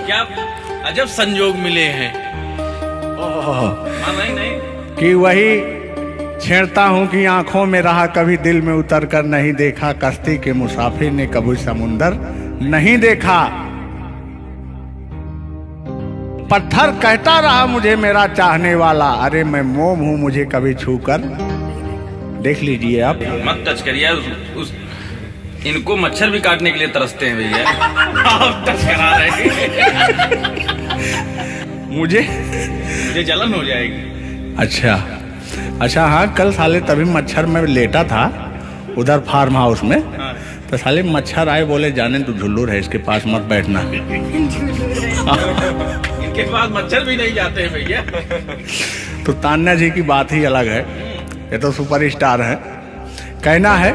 [SPEAKER 2] क्या अजब संजोग मिले हैं। नहीं
[SPEAKER 4] कि वही छेड़ता हूँ कि आंखों में रहा कभी दिल में उतर कर नहीं देखा, कश्ती के मुसाफिर ने कभी समुंदर नहीं देखा। पत्थर कहता रहा मुझे मेरा चाहने वाला, अरे मैं मोम हूँ मुझे कभी छू कर देख लीजिए आप।
[SPEAKER 2] मत टच करिए इनको, मच्छर भी काटने के लिए तरसते हैं भैया। आप टच करा रहे हैं।
[SPEAKER 4] मुझे
[SPEAKER 2] जलन हो जाएगी।
[SPEAKER 4] अच्छा हाँ, कल साले तभी मच्छर में लेटा था उधर फार्म हाउस में। तो साले मच्छर आए, बोले जाने तू झुल्लूर है, इसके पास मत बैठना।
[SPEAKER 2] इनके पास मच्छर भी नहीं जाते हैं भैया।
[SPEAKER 4] तो तान्या जी की बात ही अलग है, ये तो सुपरस्टार है। कहना है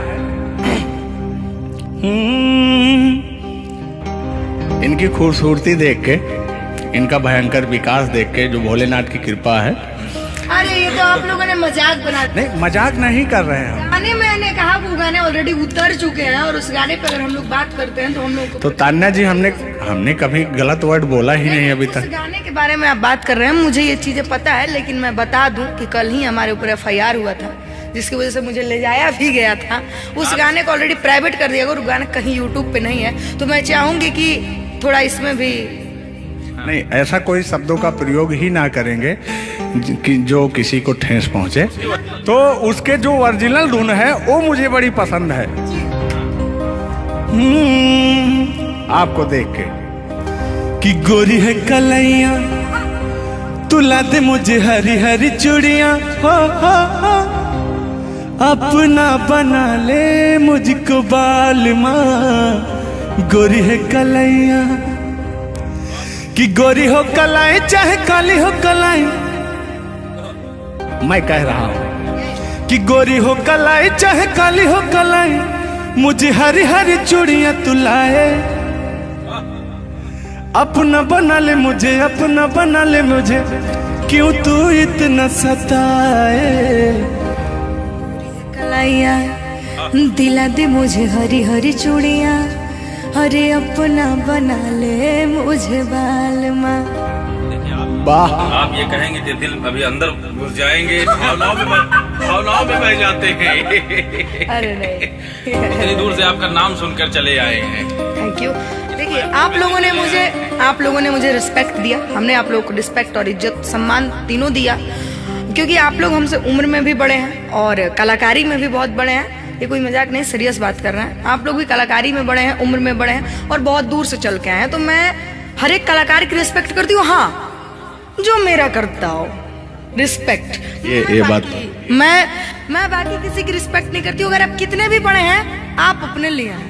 [SPEAKER 4] इनकी खूबसूरती देख के, इनका भयंकर विकास देख के, जो भोलेनाथ की कृपा है।
[SPEAKER 3] अरे ये तो आप लोगों ने मजाक बना दिया।
[SPEAKER 4] नहीं, मजाक नहीं कर रहे हैं।
[SPEAKER 3] गाने मैंने कहा वो गाने ऑलरेडी उतर चुके हैं और उस गाने पे अगर हम लोग बात करते हैं तो हम लोग
[SPEAKER 4] तो तान्या जी हमने कभी गलत वर्ड बोला ही नहीं अभी तक।
[SPEAKER 3] उस गाने के बारे में आप बात कर रहे हैं, मुझे ये चीजें पता है, लेकिन मैं बता दूं कि कल ही हमारे ऊपर FIR हुआ था, जिसकी वजह से मुझे ले जाया भी गया था। उस गाने को ऑलरेडी प्राइवेट कर दिया गया और गाना कहीं यूट्यूब पे नहीं है। तो मैं चाहूंगी कि थोड़ा इसमें भी
[SPEAKER 4] नहीं, ऐसा कोई शब्दों का प्रयोग ही ना करेंगे कि जो किसी को ठेस पहुंचे। तो उसके जो ओरिजिनल धुन है वो मुझे बड़ी पसंद है। आपको देख के
[SPEAKER 1] कि गोरी है कलैया तू ला दे मुझे हरी हरी चूड़ियां हो अपना बना ले मुझको बाल माँ गोरी है कलैया कि गोरी हो कलाई चाहे काली हो कलाई
[SPEAKER 4] मैं कह रहा हूं
[SPEAKER 1] कि गोरी हो कलाई चाहे काली हो कलाई मुझे हरी हरी चूड़ियां तू लाए अपना बना ले मुझे अपना बना ले मुझे क्यों तू इतना सताए
[SPEAKER 3] कलाइया दिला दे मुझे हरी हरी चूड़ियां अरे अपना बना ले मुझे बाल माँ
[SPEAKER 4] वाह
[SPEAKER 2] आप ये कहेंगे कि दिल अभी अंदर घुस जाएंगे, भावनाओं में बह जाते हैं।
[SPEAKER 3] अरे नहीं
[SPEAKER 2] इतनी दूर से आपका नाम सुनकर चले आए हैं।
[SPEAKER 3] Thank you. देखिए आप लोगों ने मुझे रिस्पेक्ट दिया, हमने आप लोगों को रिस्पेक्ट और इज्जत सम्मान तीनों दिया, क्योंकि आप लोग हमसे उम्र में भी बड़े हैं और कलाकारी में भी बहुत बड़े हैं। ये कोई मजाक नहीं, सीरियस बात कर रहे हैं। आप लोग भी कलाकारी में बड़े हैं, उम्र में बड़े हैं और बहुत दूर से चल के आए हैं, तो मैं हर एक कलाकार की रिस्पेक्ट करती हूँ। हाँ, जो मेरा करता हो रिस्पेक्ट,
[SPEAKER 4] ये बात
[SPEAKER 3] मैं बाकी किसी की रिस्पेक्ट नहीं करती हूँ। अगर आप कितने भी बड़े हैं, आप अपने लिए हैं।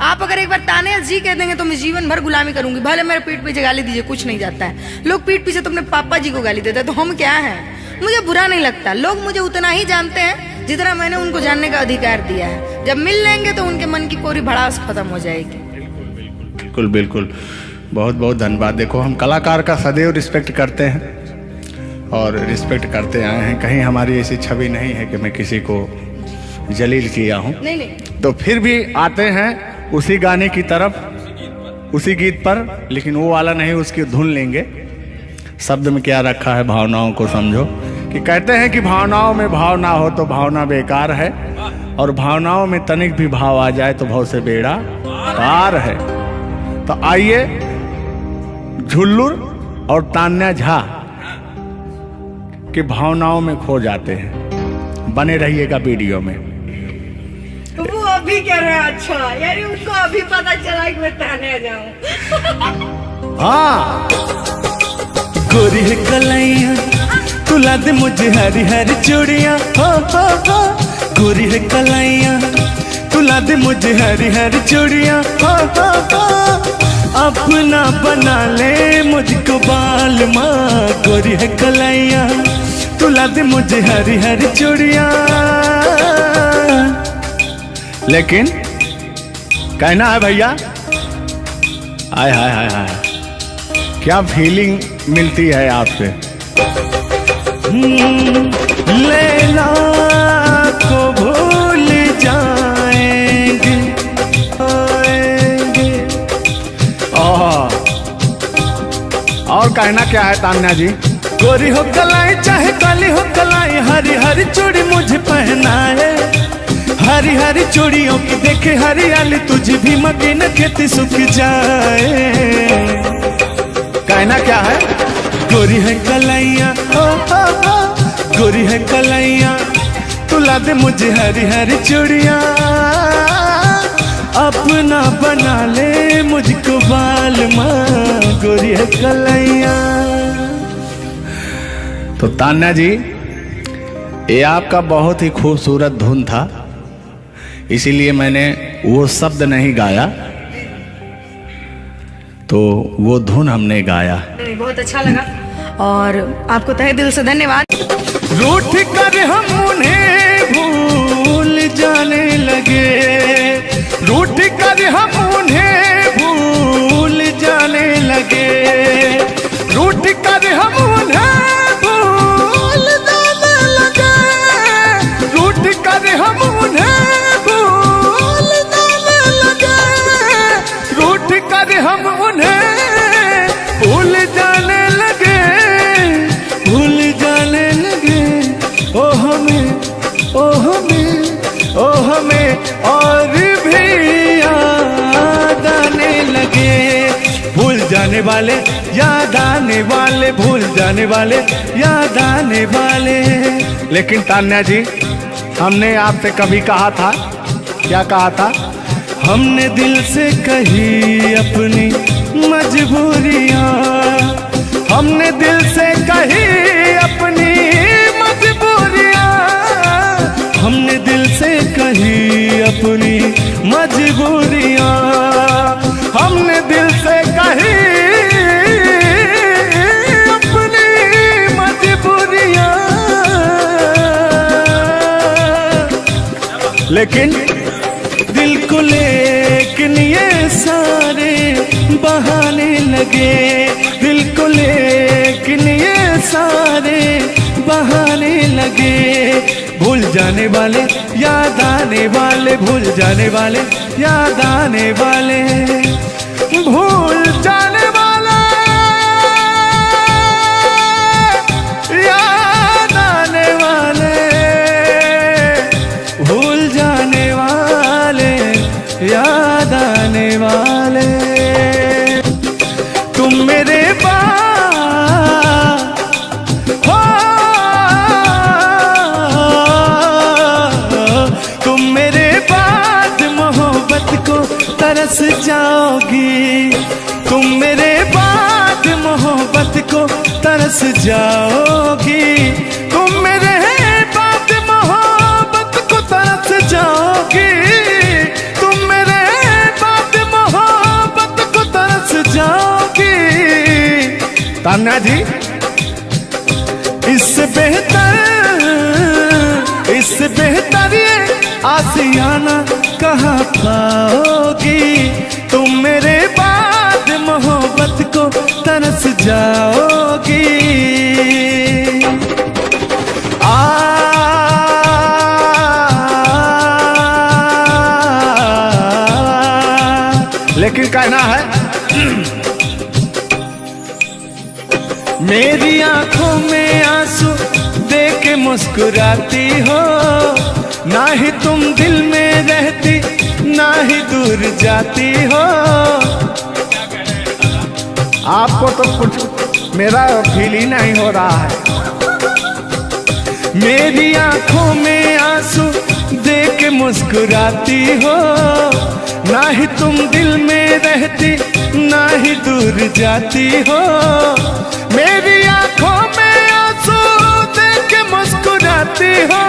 [SPEAKER 3] आप अगर एक बार ताने जी कह देंगे तो मैं जीवन भर गुलामी करूंगी, भले मेरे पीठ पीछे गाली दीजिए, कुछ नहीं जाता है। लोग पीठ पीछे तो अपने पापा जी को गाली देते हैं, तो हम क्या हैं? मुझे बुरा नहीं लगता। लोग मुझे उतना ही जानते हैं जितना मैंने उनको जानने का अधिकार दिया है। जब मिल लेंगे तो उनके मन की पूरी भड़ास खत्म हो जाएगी।
[SPEAKER 4] बिल्कुल बिल्कुल, बहुत बहुत धन्यवाद। देखो हम कलाकार का सदैव रिस्पेक्ट करते हैं और रिस्पेक्ट करते आए हैं। कहीं हमारी ऐसी छवि नहीं है कि मैं किसी को जलील किया हूँ।
[SPEAKER 3] नहीं।
[SPEAKER 4] तो फिर भी आते हैं उसी गाने की तरफ, उसी गीत पर, लेकिन वो वाला नहीं, उसकी धुन लेंगे। शब्द में क्या रखा है, भावनाओं को समझो। कि कहते हैं कि भावनाओं में भाव ना हो तो भावना बेकार है, और भावनाओं में तनिक भी भाव आ जाए तो भाव से बेड़ा पार है। तो आइए झुल्लुर और तान्या झा के भावनाओं में खो जाते हैं। बने रहिएगा वीडियो में।
[SPEAKER 3] वो अभी कह रहे हैं अच्छा, यानी उनको अभी पता चला कि मैं तान्या जाऊं।
[SPEAKER 4] हाँ,
[SPEAKER 1] गोरी है कलैया तू ला दे मुझे हरी हरी चूड़ियां हो गोरी है कलैया तू ला दे मुझे हरी हरी चूड़ियां हो अपना बना ले मुझको बाल माँ गोरी है कलैया तू ला दे मुझे हरी हरी चूड़ियां।
[SPEAKER 4] लेकिन कहना है भैया, हाय हाय हाय हाय, क्या फीलिंग मिलती है आपसे।
[SPEAKER 1] लैला को भूल जाएंगे
[SPEAKER 4] और कहना क्या है तान्या जी।
[SPEAKER 1] गोरी हो कलाई चाहे काली हो कलाई हरी हरी चूड़ी मुझे पहनाए हरी हरी चूड़ियों की देखे हरियाली तुझे भी मकीन खेती सूख जाए।
[SPEAKER 4] कहना क्या है,
[SPEAKER 1] गोरी है कलैया गोरी है कलैया तू ला दे मुझे हरी हरी चूड़ियां अपना बना ले मुझको बाल माँ गोरी है कलैया।
[SPEAKER 4] तो तान्या जी, ये आपका बहुत ही खूबसूरत धुन था, इसीलिए मैंने वो शब्द नहीं गाया, तो वो धुन हमने गाया।
[SPEAKER 3] बहुत अच्छा लगा और आपको तहे दिल से धन्यवाद।
[SPEAKER 1] रूठ कर हम उन्हें भूल जाने लगे रूठ कर हम उन्हें भूल जाने लगे रूठ कर हम उन्हें भूल जाने लगे रूठ कर हम उन्हें भूल जाने लगे रूठ कर हम उन्हें भूल जाने लगे भूल जाने लगे ओ हमें और भी याद आने लगे भूल जाने वाले याद आने वाले भूल जाने वाले याद आने वाले।
[SPEAKER 4] लेकिन तान्या जी, हमने आपसे कभी कहा था, क्या कहा था,
[SPEAKER 1] हमने दिल से कही अपनी मजबूरियां, हमने दिल से कही अपनी मजबूरियां, हमने दिल से कही अपनी मजबूरियां, हमने दिल से कही अपनी मजबूरियां। लेकिन दिल को लेकिन ये सारे बहाने लगे, दिल को लेकिन ये सारे बहाने लगे। भूल जाने वाले याद आने वाले, भूल जाने वाले याद आने वाले, भूल जाने वाले याद आने वाले, भूल जाने वाले याद आने वाले। तुम मेरे पास हो, तुम मेरे बाद मोहब्बत को तरस जाओगी, तुम मेरे बाद मोहब्बत को तरस जाओगी, तुम मेरे बाद मोहब्बत को तरस जाओगी, तुम मेरे बाद मोहब्बत को तरस जाओगी। तान्या जी, इससे बेहतर ये आसियाना कहाँ पाओगी, तुम मेरे बाद मोहब्बत को तरस जाओगी। लेकिन कहना है मेरी आंखों में आंसू देख के मुस्कुराती हो, ना ही तुम दिल में रहती ना ही दूर जाती हो। आपको तो कुछ मेरा फील ही नहीं हो रहा है। मेरी आंखों में आंसू देख के मुस्कुराती हो, ना ही तुम दिल में रहती ना ही दूर जाती हो। मेरी आंखों में आंसू देख के मुस्कुराती हो,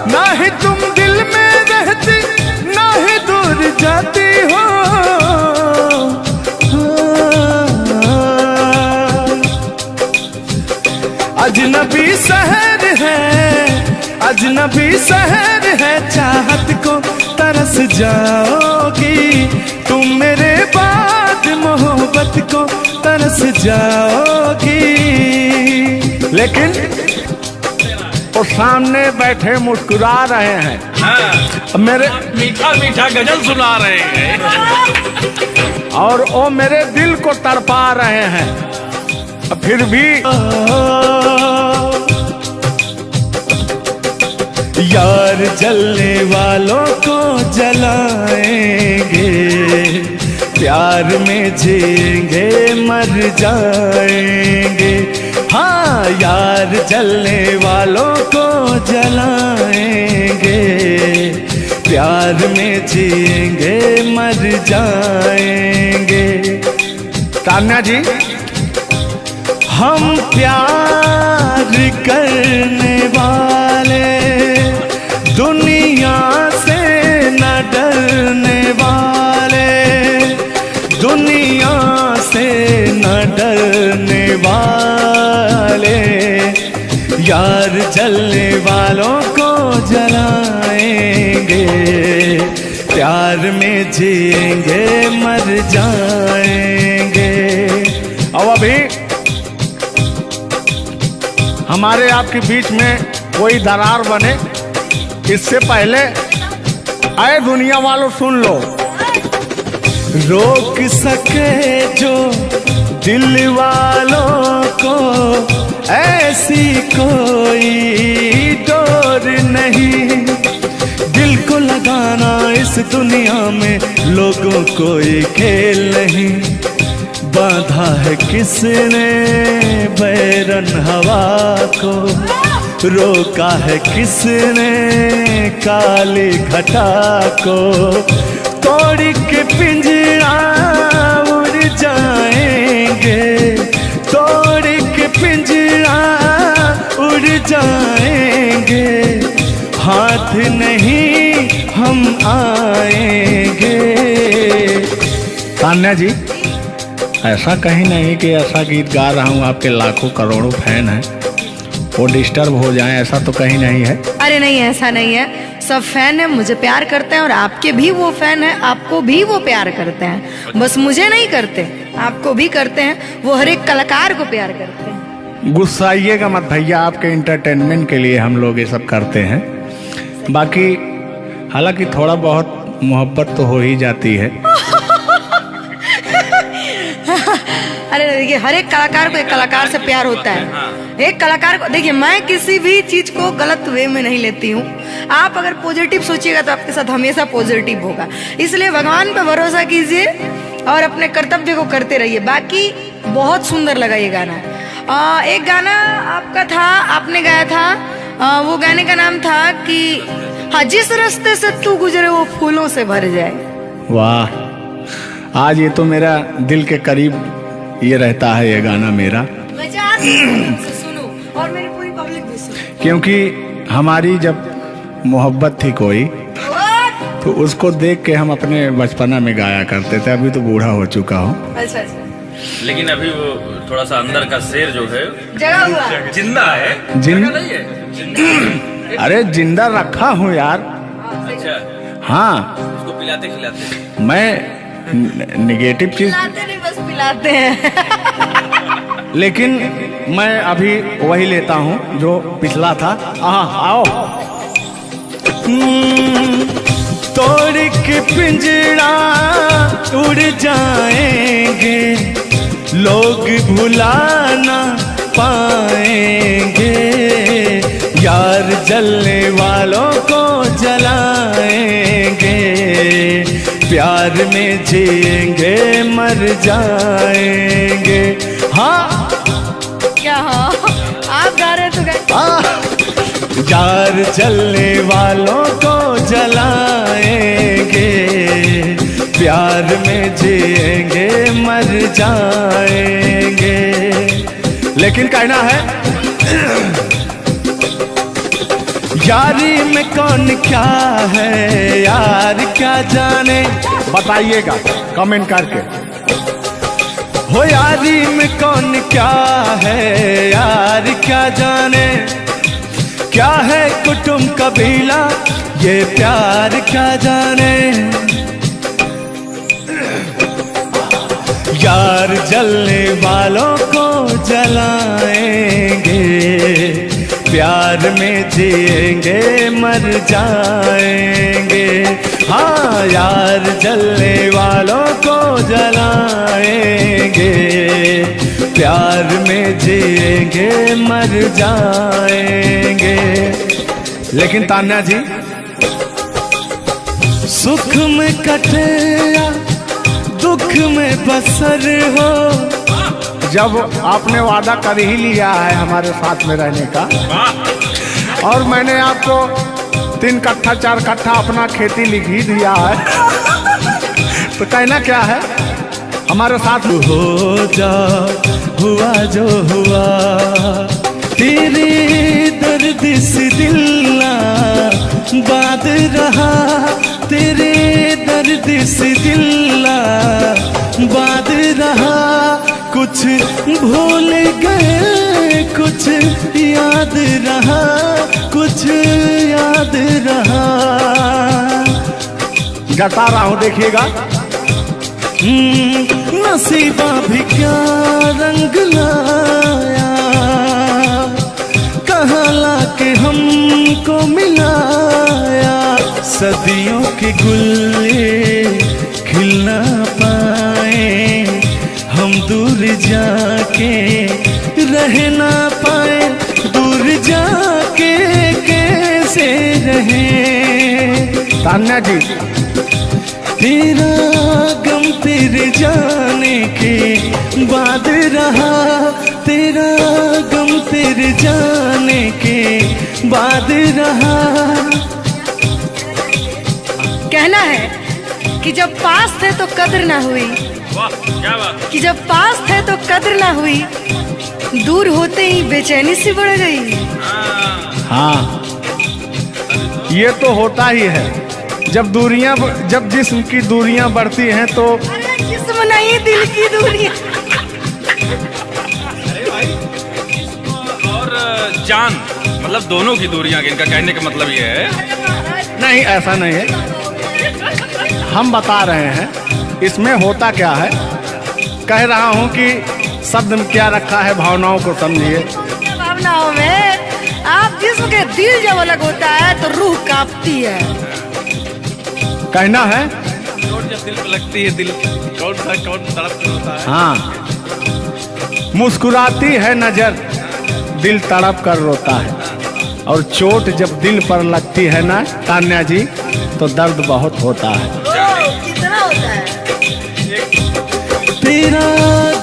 [SPEAKER 1] ना ही तुम दिल में रहती ना ही दूर जाती हो। अजनबी शहर है, अजनबी शहर है, चाहत को तरस जाओगी, तुम मेरे बाद मोहब्बत को तरस जाओगी। लेकिन वो सामने बैठे मुस्कुरा रहे हैं,
[SPEAKER 2] हाँ,
[SPEAKER 1] मेरे
[SPEAKER 2] मीठा मीठा गजल सुना रहे हैं
[SPEAKER 1] और वो मेरे दिल को तड़पा रहे हैं। फिर भी यार जलने वालों को जलाएंगे, प्यार में जिएंगे मर जाएंगे। हाँ, यार जलने वालों को जलाएंगे, प्यार में जिएंगे मर जाएंगे। तान्या जी, हम प्यार करने वाले दुनिया से न डरने वाले, दुनिया से न डरने वाले, यार जलने वालों को जलाएंगे, प्यार में जिएंगे मर जाएंगे। अब अभी हमारे आपके बीच में कोई दरार बने, इससे पहले आए दुनिया वालों सुन लो। रोक सके जो दिल वालों को ऐसी कोई डोर नहीं, दिल को लगाना इस दुनिया में लोगों कोई खेल नहीं। बांधा है किसने बैरन हवा को, रोका है किसने काली घटा को, तोड़ के पिंजरा उड़ जाएंगे, तोड़ के पिंजरा उड़ जाएंगे, हाथ नहीं हम आएंगे।
[SPEAKER 4] तान्या जी, ऐसा कहीं नहीं कि ऐसा गीत गा रहा हूँ आपके लाखों करोड़ों फैन हैं वो डिस्टर्ब हो जाएं, ऐसा तो कहीं नहीं है।
[SPEAKER 3] अरे नहीं, ऐसा नहीं है, सब फैन है, मुझे प्यार करते हैं और आपके भी वो फैन है, आपको भी वो प्यार करते हैं। बस मुझे नहीं करते, आपको भी करते हैं, वो हर एक कलाकार को प्यार करते हैं।
[SPEAKER 4] गुस्साइएगा मत भैया, आपके इंटरटेनमेंट के लिए हम लोग ये सब करते हैं। बाकी हालांकि थोड़ा बहुत मोहब्बत तो हो ही जाती है।
[SPEAKER 3] अरे देखिए, हर एक कलाकार को एक कलाकार से प्यार होता है। एक कलाकार को देखिए, मैं किसी भी चीज को गलत वे में नहीं लेती हूँ। आप अगर पॉजिटिव सोचिएगा तो आपके साथ हमेशा पॉजिटिव होगा। इसलिए भगवान पे भरोसा कीजिए और अपने कर्तव्य को करते रहिए। बाकी बहुत सुंदर लगा ये गाना। एक गाना आपका था, आपने गाया था, वो गाने का नाम था कि हाँ, जिस रास्ते से तू गुजरे वो फूलों से भर जाए।
[SPEAKER 4] वाह, आज ये तो मेरा दिल के करीब ये रहता है ये गाना मेरा,
[SPEAKER 3] मैं चाहती हूँ सुनो और मेरी पूरी पब्लिक भी सुने।
[SPEAKER 4] क्योंकि हमारी जब मोहब्बत थी कोई तो उसको देख के हम अपने बचपना में गाया करते थे। अभी तो बूढ़ा हो चुका हूँ।
[SPEAKER 3] अच्छा अच्छा,
[SPEAKER 2] लेकिन अभी वो थोड़ा सा अंदर का शेर जो है
[SPEAKER 3] जगह हुआ
[SPEAKER 2] जिंदा है।
[SPEAKER 4] जिन
[SPEAKER 2] नहीं है,
[SPEAKER 4] अरे जिंदा रखा हूँ यार।
[SPEAKER 2] अच्छा,
[SPEAKER 4] हाँ,
[SPEAKER 2] उसको पिलाते खिलाते।
[SPEAKER 4] मैं निगेटिव चीज,
[SPEAKER 3] पिलाते नहीं, बस पिलाते हैं।
[SPEAKER 4] लेकिन मैं अभी वही लेता हूँ जो पिछला था। आओ।
[SPEAKER 1] तोड़ के पिंजरा उड़ जाएंगे, लोग भुला ना पाएंगे, यार जलने वालों को जलाएंगे, प्यार में जिएंगे मर जाएंगे। हाँ
[SPEAKER 3] क्या हाँ, आप गा रहे तो
[SPEAKER 1] यार जलने वालों को जलाएंगे, प्यार में जिएंगे मर जाएंगे। लेकिन कहना है यारी में कौन क्या है, यार क्या जाने,
[SPEAKER 4] बताइएगा कमेंट करके।
[SPEAKER 1] हो यारी में कौन क्या है, यार क्या जाने, क्या है कुटुंब कबीला, ये प्यार क्या जाने। यार जलने वालों को जलाएंगे, प्यार में जिएंगे मर जाएंगे। हाँ, यार जलने वालों को जलाएंगे, प्यार में जिएंगे मर जाएंगे।
[SPEAKER 4] लेकिन तान्या जी,
[SPEAKER 1] सुख में कटे या दुख में बसर हो,
[SPEAKER 4] जब आपने वादा कर ही लिया है हमारे साथ में रहने का, और मैंने आपको 3 कट्ठा 4 कट्ठा अपना खेती लिख ही दिया है, तो कहना क्या है हमारे साथ
[SPEAKER 1] हो जा, हुआ जो हुआ, तेरे दर्द से दिल ना बात रहा, तेरे दर्द से दिल ना बात रहा। कुछ भूल गए, कुछ याद रहा, कुछ याद रहा।
[SPEAKER 4] जता रहा हूँ, देखिएगा।
[SPEAKER 1] नसीबा भी क्या रंग लाया, कहाँ लाके हमको मिलाया। सदियों के गुल्ले खिल ना पाए, हम दूर जाके रह ना पाए, दूर जाके कैसे रहे।
[SPEAKER 4] तान्या जी,
[SPEAKER 1] तेरा गम तेरे जाने के बाद रहा, तेरा गम तेरे जाने के बाद रहा।
[SPEAKER 3] कहना है कि जब पास थे तो कद्र ना हुई,
[SPEAKER 2] वाह क्या बात।
[SPEAKER 3] कि जब पास थे तो कद्र ना हुई, दूर होते ही बेचैनी सी बढ़ गई।
[SPEAKER 4] हाँ, ये तो होता ही है। जब जिस्म की दूरियां बढ़ती हैं तो
[SPEAKER 3] अरे जिस्म नहीं, दिल की दूरी।
[SPEAKER 2] अरे भाई और जान मतलब दोनों की दूरियां, इनका कहने का मतलब ये है।
[SPEAKER 4] नहीं, ऐसा नहीं है। हम बता रहे हैं इसमें होता क्या है। कह रहा हूं कि शब्द में क्या रखा है, भावनाओं को समझिए।
[SPEAKER 3] भावनाओं में आप जिस्म के दिल जब अलग होता है तो रूह कांपती है।
[SPEAKER 4] कहना है
[SPEAKER 2] चोट जब दिल पे लगती है, दिल कौन तड़प कर होता है।
[SPEAKER 4] हाँ, मुस्कुराती है नजर, दिल तड़प कर रोता है। और चोट जब दिल पर लगती है ना तान्या जी, तो दर्द बहुत होता है।
[SPEAKER 3] कितना होता है?
[SPEAKER 1] तेरा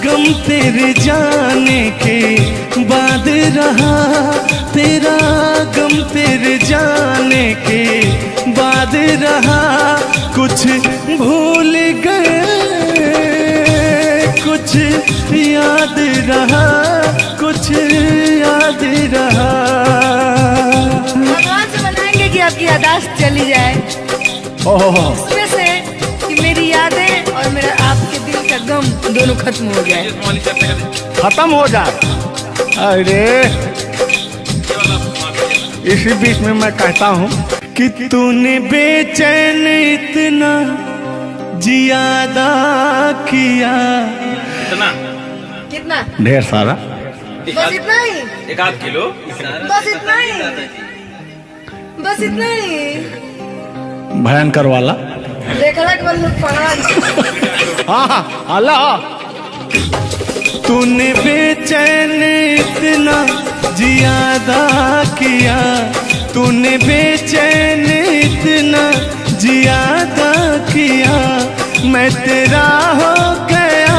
[SPEAKER 1] गम तेरे जाने के बाद रहा, तेरा गम तेरे जाने के बाद रहा। कुछ भूल गए, कुछ याद रहा, कुछ याद रहा।
[SPEAKER 3] भगवान से मनाएंगे कि आपकी यादाश्त चली जाए,
[SPEAKER 4] ओह,
[SPEAKER 3] इसमें से कि मेरी यादें और मेरा आपके दिल का गम दोनों खत्म हो जाए।
[SPEAKER 4] खत्म हो जाए। अरे इसी बीच में मैं कहता हूँ
[SPEAKER 1] कि तूने बेचैन इतना जियादा किया।
[SPEAKER 2] इतना
[SPEAKER 3] कितना?
[SPEAKER 4] ढेर सारा।
[SPEAKER 3] बस इतना ही,
[SPEAKER 2] एक आध किलो।
[SPEAKER 3] बस इतना ही, बस इतना ही।
[SPEAKER 4] भयंकर वाला।
[SPEAKER 3] देखला के बाद पढ़ा।
[SPEAKER 4] हाँ, अल्लाह।
[SPEAKER 1] तूने बेचैन इतना जियादा किया, तूने बेचैन इतना जियादा किया। मैं तेरा हो गया,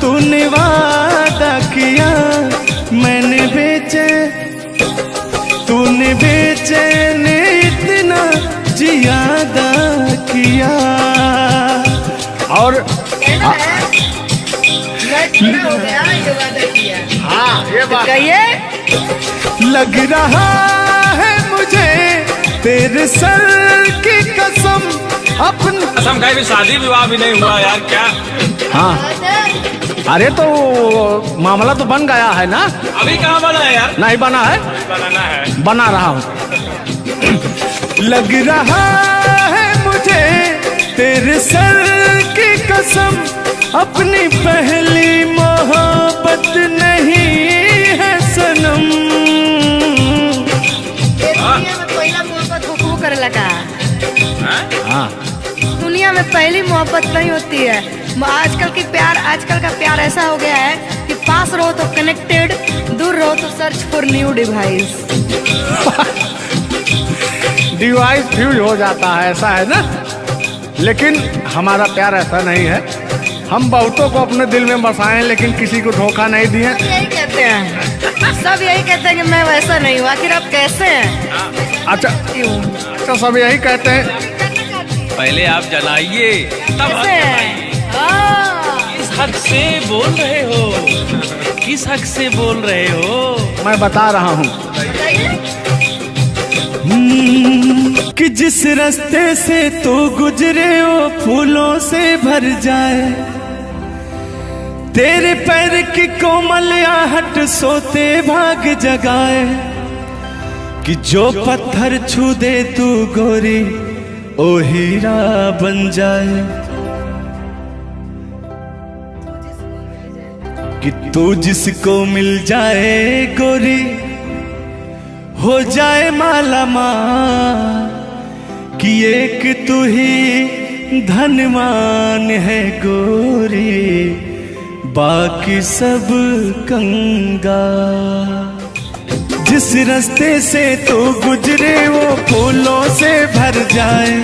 [SPEAKER 1] तूने वादा किया। मैंने तूने बेचैन इतना जियादा किया। और
[SPEAKER 3] हो गया, ये वादा किया।
[SPEAKER 4] हाँ, ये बात
[SPEAKER 3] कहिए।
[SPEAKER 1] लग रहा है मुझे तेरे सर की कसम, अपनी
[SPEAKER 2] कसम खाई भी शादी विवाह भी नहीं हुआ यार, क्या
[SPEAKER 4] हाँ। अरे तो मामला तो बन गया है ना।
[SPEAKER 2] अभी कहाँ बना है यार?
[SPEAKER 4] नहीं बना है,
[SPEAKER 2] बनाना है।
[SPEAKER 4] बना रहा हूँ।
[SPEAKER 1] लग रहा है मुझे तेरे सर की कसम, अपनी पहली मोहब्बत नहीं है सनम।
[SPEAKER 3] दुनिया में पहला मोहब्बत हुकू कर लगा।
[SPEAKER 4] हाँ,
[SPEAKER 3] दुनिया में पहली मोहब्बत नहीं होती है। आजकल का प्यार ऐसा हो गया है कि पास रहो तो कनेक्टेड, दूर रहो तो search for new device.
[SPEAKER 4] Device fuse हो जाता है, ऐसा है ना। लेकिन हमारा प्यार ऐसा नहीं है। हम बहुतों को अपने दिल में बसाएं, लेकिन किसी को धोखा नहीं दिए।
[SPEAKER 3] यही कहते हैं, सब यही कहते हैं कि मैं वैसा नहीं हूँ। आखिर आप कैसे हैं?
[SPEAKER 4] अच्छा, सब यही कहते हैं।
[SPEAKER 2] पहले आप जलाइए तब
[SPEAKER 3] कैसे हैं?
[SPEAKER 2] किस हक से बोल रहे हो? किस हक से बोल रहे हो?
[SPEAKER 4] मैं बता रहा हूँ
[SPEAKER 1] कि जिस रास्ते से तो गुजरे वो फूलों से भर जाए, तेरे पैर की कोमल आहट सोते भाग जगाए। कि जो पत्थर छू दे तू गोरी, ओ हीरा बन जाए। कि तू जिसको मिल जाए गोरी, हो जाए माला माल। कि एक तू ही धनवान है गोरी, बाकी सब कंगाल। जिस रास्ते से तो गुजरे वो फूलों से भर जाए,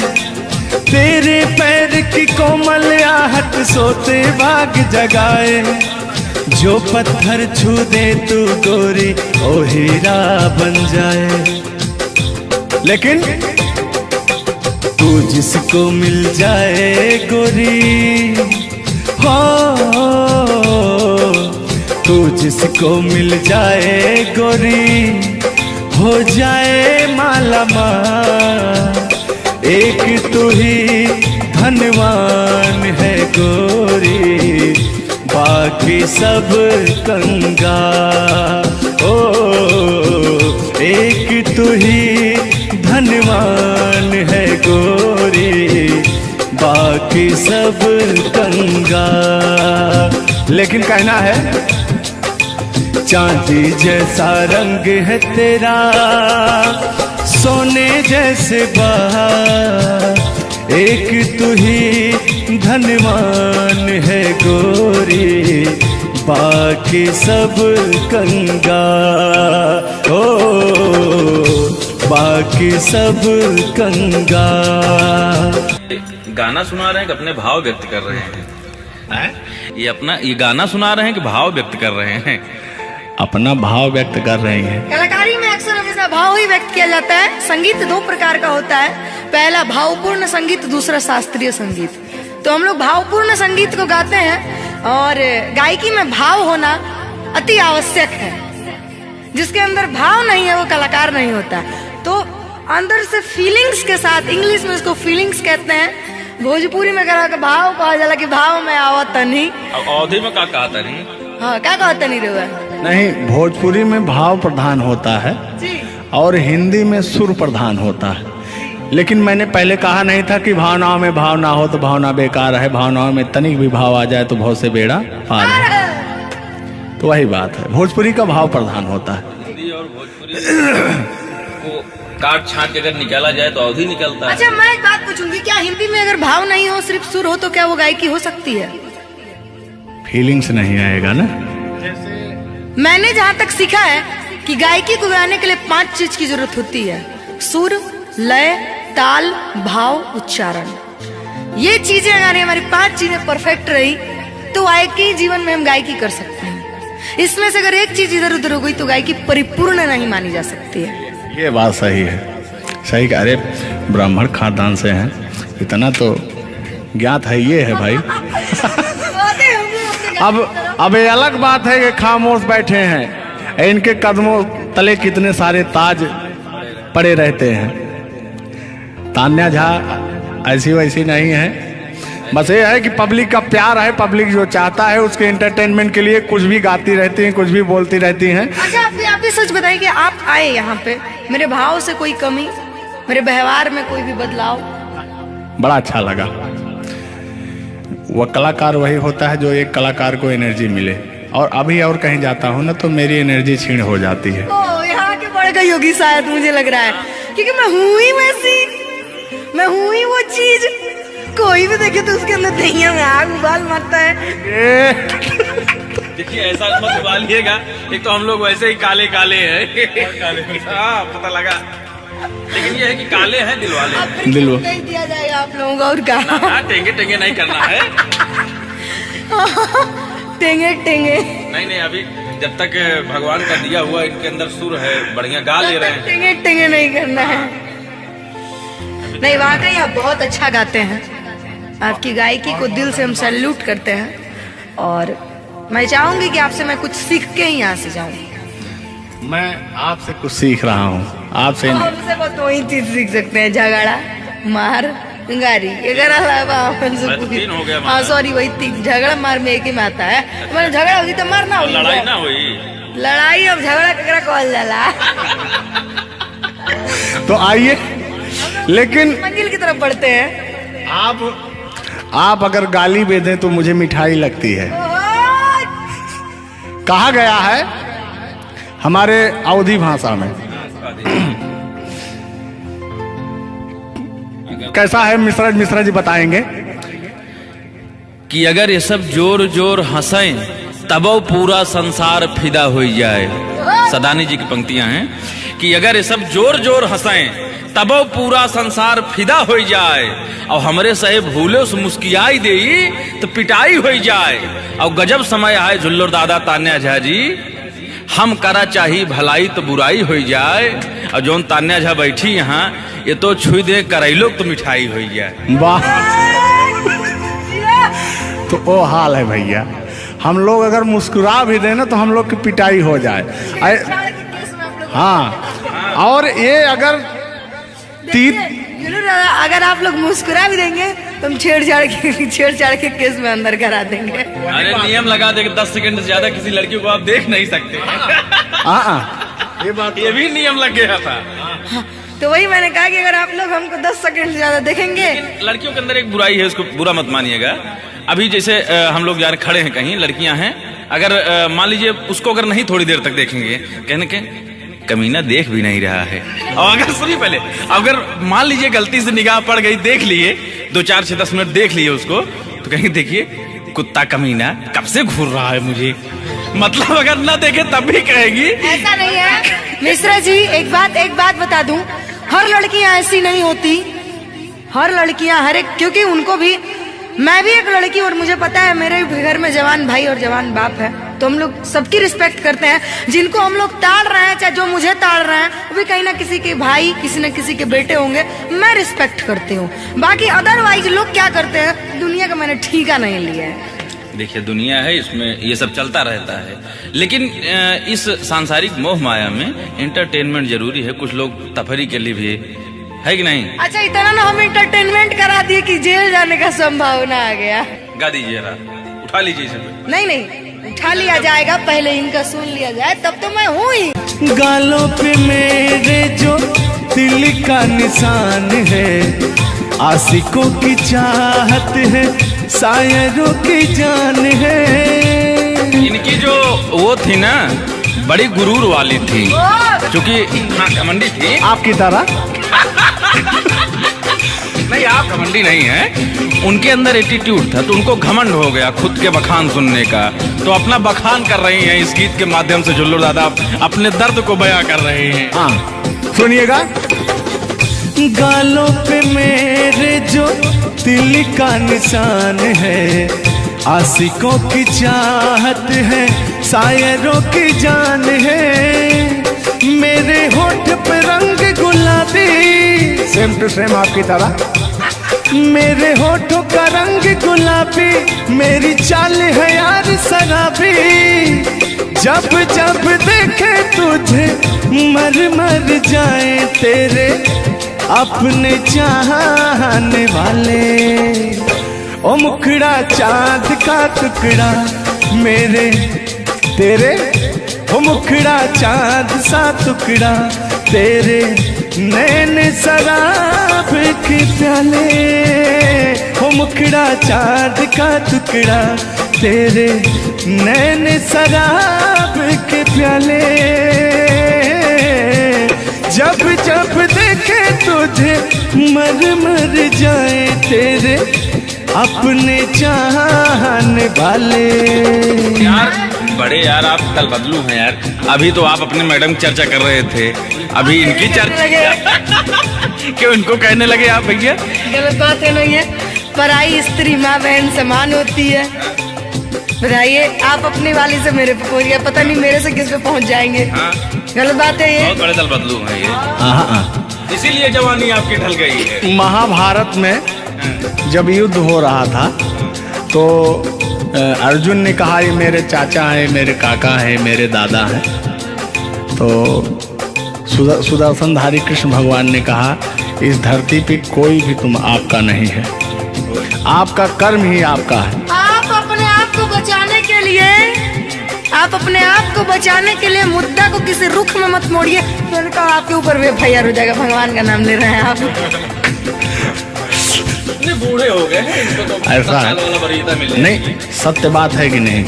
[SPEAKER 1] तेरे पैर की कोमल आहट सोते भाग जगाए। जो पत्थर छू दे तू गोरी, ओ हीरा बन जाए।
[SPEAKER 4] लेकिन
[SPEAKER 1] तू तू जिसको मिल जाए गोरी हो, तू जिसको मिल जाए गोरी हो जाए माला माल। एक तू ही धनवान है गोरी, बाकी सब कंगाल। ओ एक तू ही धनवान है गोरी, बाकी सब कंगाल। लेकिन कहना है चांदी जैसा रंग है तेरा, सोने जैसे बहार। एक तू ही धनवान है गोरी, बाकी सब कंगाल। ओ बाकी सब कंगाल।
[SPEAKER 2] गाना सुना रहे हैं कि अपने भाव व्यक्त कर रहे हैं? ये गाना सुना रहे हैं कि भाव व्यक्त कर रहे हैं?
[SPEAKER 4] अपना भाव व्यक्त कर रहे हैं।
[SPEAKER 3] कलाकारी में अक्सर हमेशा भाव ही व्यक्त किया जाता है। संगीत दो प्रकार का होता है, पहला भावपूर्ण संगीत, दूसरा शास्त्रीय संगीत। तो हम लोग भावपूर्ण संगीत को गाते हैं और गायकी में भाव होना अति आवश्यक है। जिसके अंदर भाव नहीं है वो कलाकार नहीं होता। तो अंदर से फीलिंग्स के साथ, इंग्लिश में इसको फीलिंग्स कहते हैं, भोजपुरी में भाव कहा जाला कि भाव में आवत नहीं।
[SPEAKER 2] अवधि में क्या कहा था नहीं?
[SPEAKER 3] हाँ, क्या कहता नहीं रहा?
[SPEAKER 4] नहीं, भोजपुरी में भाव प्रधान होता है
[SPEAKER 3] जी,
[SPEAKER 4] और हिंदी में सुर प्रधान होता है। लेकिन मैंने पहले कहा नहीं था कि भावनाओं में भाव ना हो तो भावना बेकार है, भावनाओं में तनिक भी भाव आ जाए तो भाव से बेड़ा पार है। तो वही बात है, भोजपुरी का भाव प्रधान होता है।
[SPEAKER 2] हिंदी और भोजपुरी को काट छाट के अगर निकाला जाए तो अवधि निकलता है।
[SPEAKER 3] अच्छा, मैं एक बात पूछूंगी, क्या हिंदी में अगर भाव नहीं हो, सिर्फ सुर हो, तो क्या वो गायकी हो सकती है?
[SPEAKER 4] फीलिंग्स नहीं आएगा ना।
[SPEAKER 3] मैंने जहाँ तक सीखा है कि गायकी को गाने के लिए 5 चीज की जरूरत होती है: सुर, लय, ताल, भाव, उच्चारण। ये चीजें अगर हमारी 5 चीजें परफेक्ट रही तो गायकी जीवन में हम गायकी कर सकते हैं। इसमें से अगर एक चीज इधर उधर हो गई तो गायकी परिपूर्ण नहीं मानी जा सकती है।
[SPEAKER 4] ये बात सही है, सही। अरे ब्राह्मण खानदान से हैं, इतना तो ज्ञात है। ये है भाई। अब ये अलग बात है कि खामोश बैठे हैं, इनके कदमों तले कितने सारे ताज पड़े रहते हैं। तान्या झा ऐसी वैसी नहीं है, बस ये है कि पब्लिक का प्यार है, पब्लिक जो चाहता है उसके एंटरटेनमेंट के लिए कुछ भी गाती रहती हैं, कुछ भी बोलती रहती हैं।
[SPEAKER 3] अच्छा, आप भी सच बताइए कि आप आए यहाँ पे, मेरे भाव से कोई कमी, मेरे व्यवहार में कोई भी बदलाव?
[SPEAKER 4] बड़ा अच्छा लगा। वह कलाकार वही होता है जो एक कलाकार को एनर्जी मिले, और अभी और कहीं जाता हूँ ना तो मेरी एनर्जी क्षीण हो जाती है।
[SPEAKER 3] ओ, यहाँ के बढ़ गई होगी शायद, मुझे लग रहा है, क्योंकि मैं हूँ ही वैसी, मैं हूँ ही वो चीज। कोई भी देखे तो उसके अंदर दहिया में आग उबाल मारता है।
[SPEAKER 2] देखिए, ऐसा मत उबालिएगा, एक तो हम लोग वैसे ही काले काले हैं। हाँ, पता लगा। लेकिन ये है कि काले हैं दिल वाले।
[SPEAKER 4] दिल
[SPEAKER 3] नहीं दिया जाएगा आप लोगों का, और क्या?
[SPEAKER 2] टेंगे टेंगे नहीं करना है।
[SPEAKER 3] टेंगे टेंगे
[SPEAKER 2] नहीं, अभी जब तक भगवान का दिया हुआ इनके अंदर सुर है, बढ़िया गा ले रहे हैं।
[SPEAKER 3] टेंगे टेंगे नहीं करना है। नहीं, वाकई आप बहुत अच्छा गाते हैं। आपकी गायकी को दिल से हम सैल्यूट करते हैं, और मैं चाहूंगी कि आपसे मैं कुछ सीख के ही यहाँ से जाऊँ।
[SPEAKER 4] मैं आपसे कुछ सीख रहा हूँ, आपसे
[SPEAKER 3] हमसे बस दो ही चीज सीख सकते हैं: झगड़ा, मार, गारी। अगर अलावा
[SPEAKER 2] तीन हो गया।
[SPEAKER 3] हाँ, सॉरी, वही 3। झगड़ा मार में एक ही में आता है। मतलब झगड़ा होगी तो मारना होगी,
[SPEAKER 2] लड़ाई ना हुई।
[SPEAKER 3] लड़ाई अब झगड़ा ककरा कहल जाला।
[SPEAKER 4] तो आइए, लेकिन
[SPEAKER 3] मंजिल की तरफ बढ़ते हैं।
[SPEAKER 4] आप अगर गाली दे दें तो मुझे मिठाई लगती है। कहा गया है हमारे अवधी भाषा में, कैसा है मिश्रा जी बताएंगे
[SPEAKER 2] कि अगर ये सब जोर जोर हंसें तब वो पूरा संसार फिदा हो जाए। सदानी जी की पंक्तियां हैं कि अगर ये सब जोर जोर हंसें तब वो पूरा संसार फिदा हो जाए, और हमरे सहे भूले उस मुस्कियाई दे तो पिटाई हो जाए। और गजब समय आए झुल्लर दादा तान्या झा जी, हम करा चाही भलाई तो बुराई हो जाए। और जोन तान्या झा बैठी यहाँ, ये तो छुई दे करैलो तो मिठाई हो जाए।
[SPEAKER 4] वाह, तो वो हाल है भैया। हम लोग अगर मुस्कुरा भी दें ना तो हम लोग की पिटाई हो जाए। हाँ, और ये अगर
[SPEAKER 3] अगर आप लोग मुस्कुरा भी देंगे तो हम छेड़छाड़ के केस में अंदर करा देंगे।
[SPEAKER 2] अरे नियम लगा दे 10 सेकंड से ज्यादा किसी लड़की को आप देख नहीं सकते। ये भी नियम लग गया था।
[SPEAKER 3] तो वही मैंने कहा कि अगर आप लोग हमको 10 सेकंड से ज्यादा देखेंगे।
[SPEAKER 2] लड़कियों के अंदर एक बुराई है, उसको बुरा मत मानिएगा। अभी जैसे हम लोग यार खड़े हैं कहीं, लड़कियां हैं, अगर मान लीजिए उसको अगर नहीं थोड़ी देर तक देखेंगे, कहने के कमीना देख भी नहीं रहा है। और अगर सुनिए पहले, अगर मान लीजिए गलती से निगाह पड़ गई, देख लिए 2 4 6 10 मिनट देख लिए उसको, तो कहेंगे देखिए कुत्ता कमीना कब से घूर रहा है मुझे। मतलब अगर ना देखे तब भी कहेगी।
[SPEAKER 3] ऐसा नहीं है मिश्रा जी, एक बात बता दूं, हर लड़कियां ऐसी नहीं होती। हर लड़कियां हर एक, क्योंकि उनको भी, मैं भी एक लड़की और मुझे पता है मेरे घर में जवान भाई और जवान बाप है, तो हम लोग सबकी रिस्पेक्ट करते हैं। जिनको हम लोग ताड़ रहे हैं, चाहे जो मुझे ताड़ रहे हैं, वो भी कहीं ना किसी के भाई, किसी न किसी के बेटे होंगे, मैं रिस्पेक्ट करती हूँ। बाकी अदरवाइज लोग क्या करते हैं, दुनिया का मैंने ठीका नहीं लिया है।
[SPEAKER 2] देखिए दुनिया है, इसमें ये सब चलता रहता है, लेकिन इस सांसारिक मोह माया में एंटरटेनमेंट जरूरी है। कुछ लोग तफरी के लिए भी है कि नहीं।
[SPEAKER 3] अच्छा, इतना ना हम एंटरटेनमेंट करा दिए कि जेल जाने का संभावना आ गया।
[SPEAKER 2] गा दीजिए, उठा लीजिए इसे।
[SPEAKER 3] नहीं, उठा लिया जाएगा, पहले इनका सुन लिया जाए, तब तो मैं हूँ ही।
[SPEAKER 1] गालों पे मेरे जो दिल का निशान है, आशिकों की चाहत है, शायरों की जान है।
[SPEAKER 2] इनकी जो वो थी ना, बड़ी गुरूर वाली थी, क्योंकि हाँ घमंडी थी
[SPEAKER 4] आपकी तरह।
[SPEAKER 2] नहीं, आप घमंडी नहीं है, उनके अंदर एटीट्यूड था, तो उनको घमंड हो गया खुद के बखान सुनने का, तो अपना बखान कर रही हैं इस गीत के माध्यम से। जुल्लू दादा अपने दर्द को बयां कर रहे हैं।
[SPEAKER 4] हाँ, सुनिएगा।
[SPEAKER 1] गालों पे मेरे जो दिल का निशान है, आशिकों की चाहत है, शायरों की जान है। मेरे होठ पे रंग गुलाबी,
[SPEAKER 4] सेम टू सेम आपकी तरह।
[SPEAKER 1] मेरे होठों का रंग गुलाबी, मेरी चाल है यार शराबी। जब जब देखे तुझे मर मर जाए तेरे अपने चाहने वाले। ओ मुखड़ा चांद का टुकड़ा मेरे तेरे, ओ मुखड़ा चांद सा टुकड़ा तेरे, नैन शराब के प्याले। ओ मुखड़ा चांद का टुकड़ा तेरे, नैन शराब के प्याले। जब जब देखे तुझे मर मर जाए तेरे अपने चाहने वाले।
[SPEAKER 2] यार बड़े यार, आप कल बदलू हैं यार। अभी तो आप अपने मैडम की चर्चा कर रहे थे, अभी इनकी चर्चा क्यों इनको कहने लगे आप भैया?
[SPEAKER 3] गलत बात है नहीं है, पराई स्त्री माँ बहन समान होती है। बताइए, आप अपनी वाली से मेरे पे पहुंच गया, पता नहीं मेरे से किस पे पहुंच जाएंगे।
[SPEAKER 2] हाँ?
[SPEAKER 3] गलत बात है ये।
[SPEAKER 2] बहुत बड़े दल बदलू हैं ये, इसीलिए जवानी आपकी ढल गई है।
[SPEAKER 4] महाभारत में जब युद्ध हो रहा था तो अर्जुन ने कहा ये मेरे चाचा है, मेरे काका है, मेरे दादा है। तो सुदर्शनधारी कृष्ण भगवान ने कहा इस धरती पे कोई भी तुम आपका नहीं है, आपका कर्म ही आपका है।
[SPEAKER 3] आप अपने आप को बचाने के लिए, आप अपने आप को बचाने के लिए मुद्दा को किसी रुख में मत मोड़िए। मैंने कहा आपके ऊपर भी FIR हो जाएगा, भगवान का नाम ले रहे हैं आप।
[SPEAKER 2] बूढ़े हो गए हैं, इनको तो
[SPEAKER 4] ऐसा है नहीं, सत्य बात है कि नहीं।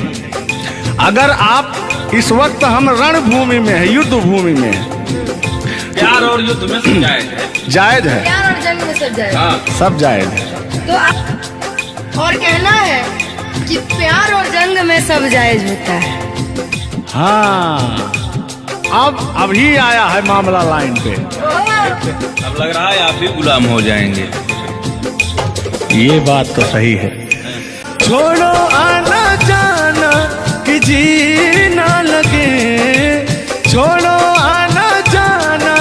[SPEAKER 4] अगर आप इस वक्त हम रणभूमि में है, युद्ध भूमि में है,
[SPEAKER 2] प्यार और युद्ध में सब जायज है।
[SPEAKER 4] जायज है,
[SPEAKER 3] प्यार और जंग में सब जायज।
[SPEAKER 2] हाँ।
[SPEAKER 4] सब जायज है।
[SPEAKER 3] तो और कहना है कि प्यार और जंग में सब जायज होता है।
[SPEAKER 4] हाँ, अब अभी आया है मामला लाइन पे।
[SPEAKER 2] अब लग रहा है आप भी गुलाम हो जाएंगे।
[SPEAKER 4] ये बात तो सही है।
[SPEAKER 1] छोड़ो आना जाना कि जी ना लगे, छोड़ो आना जाना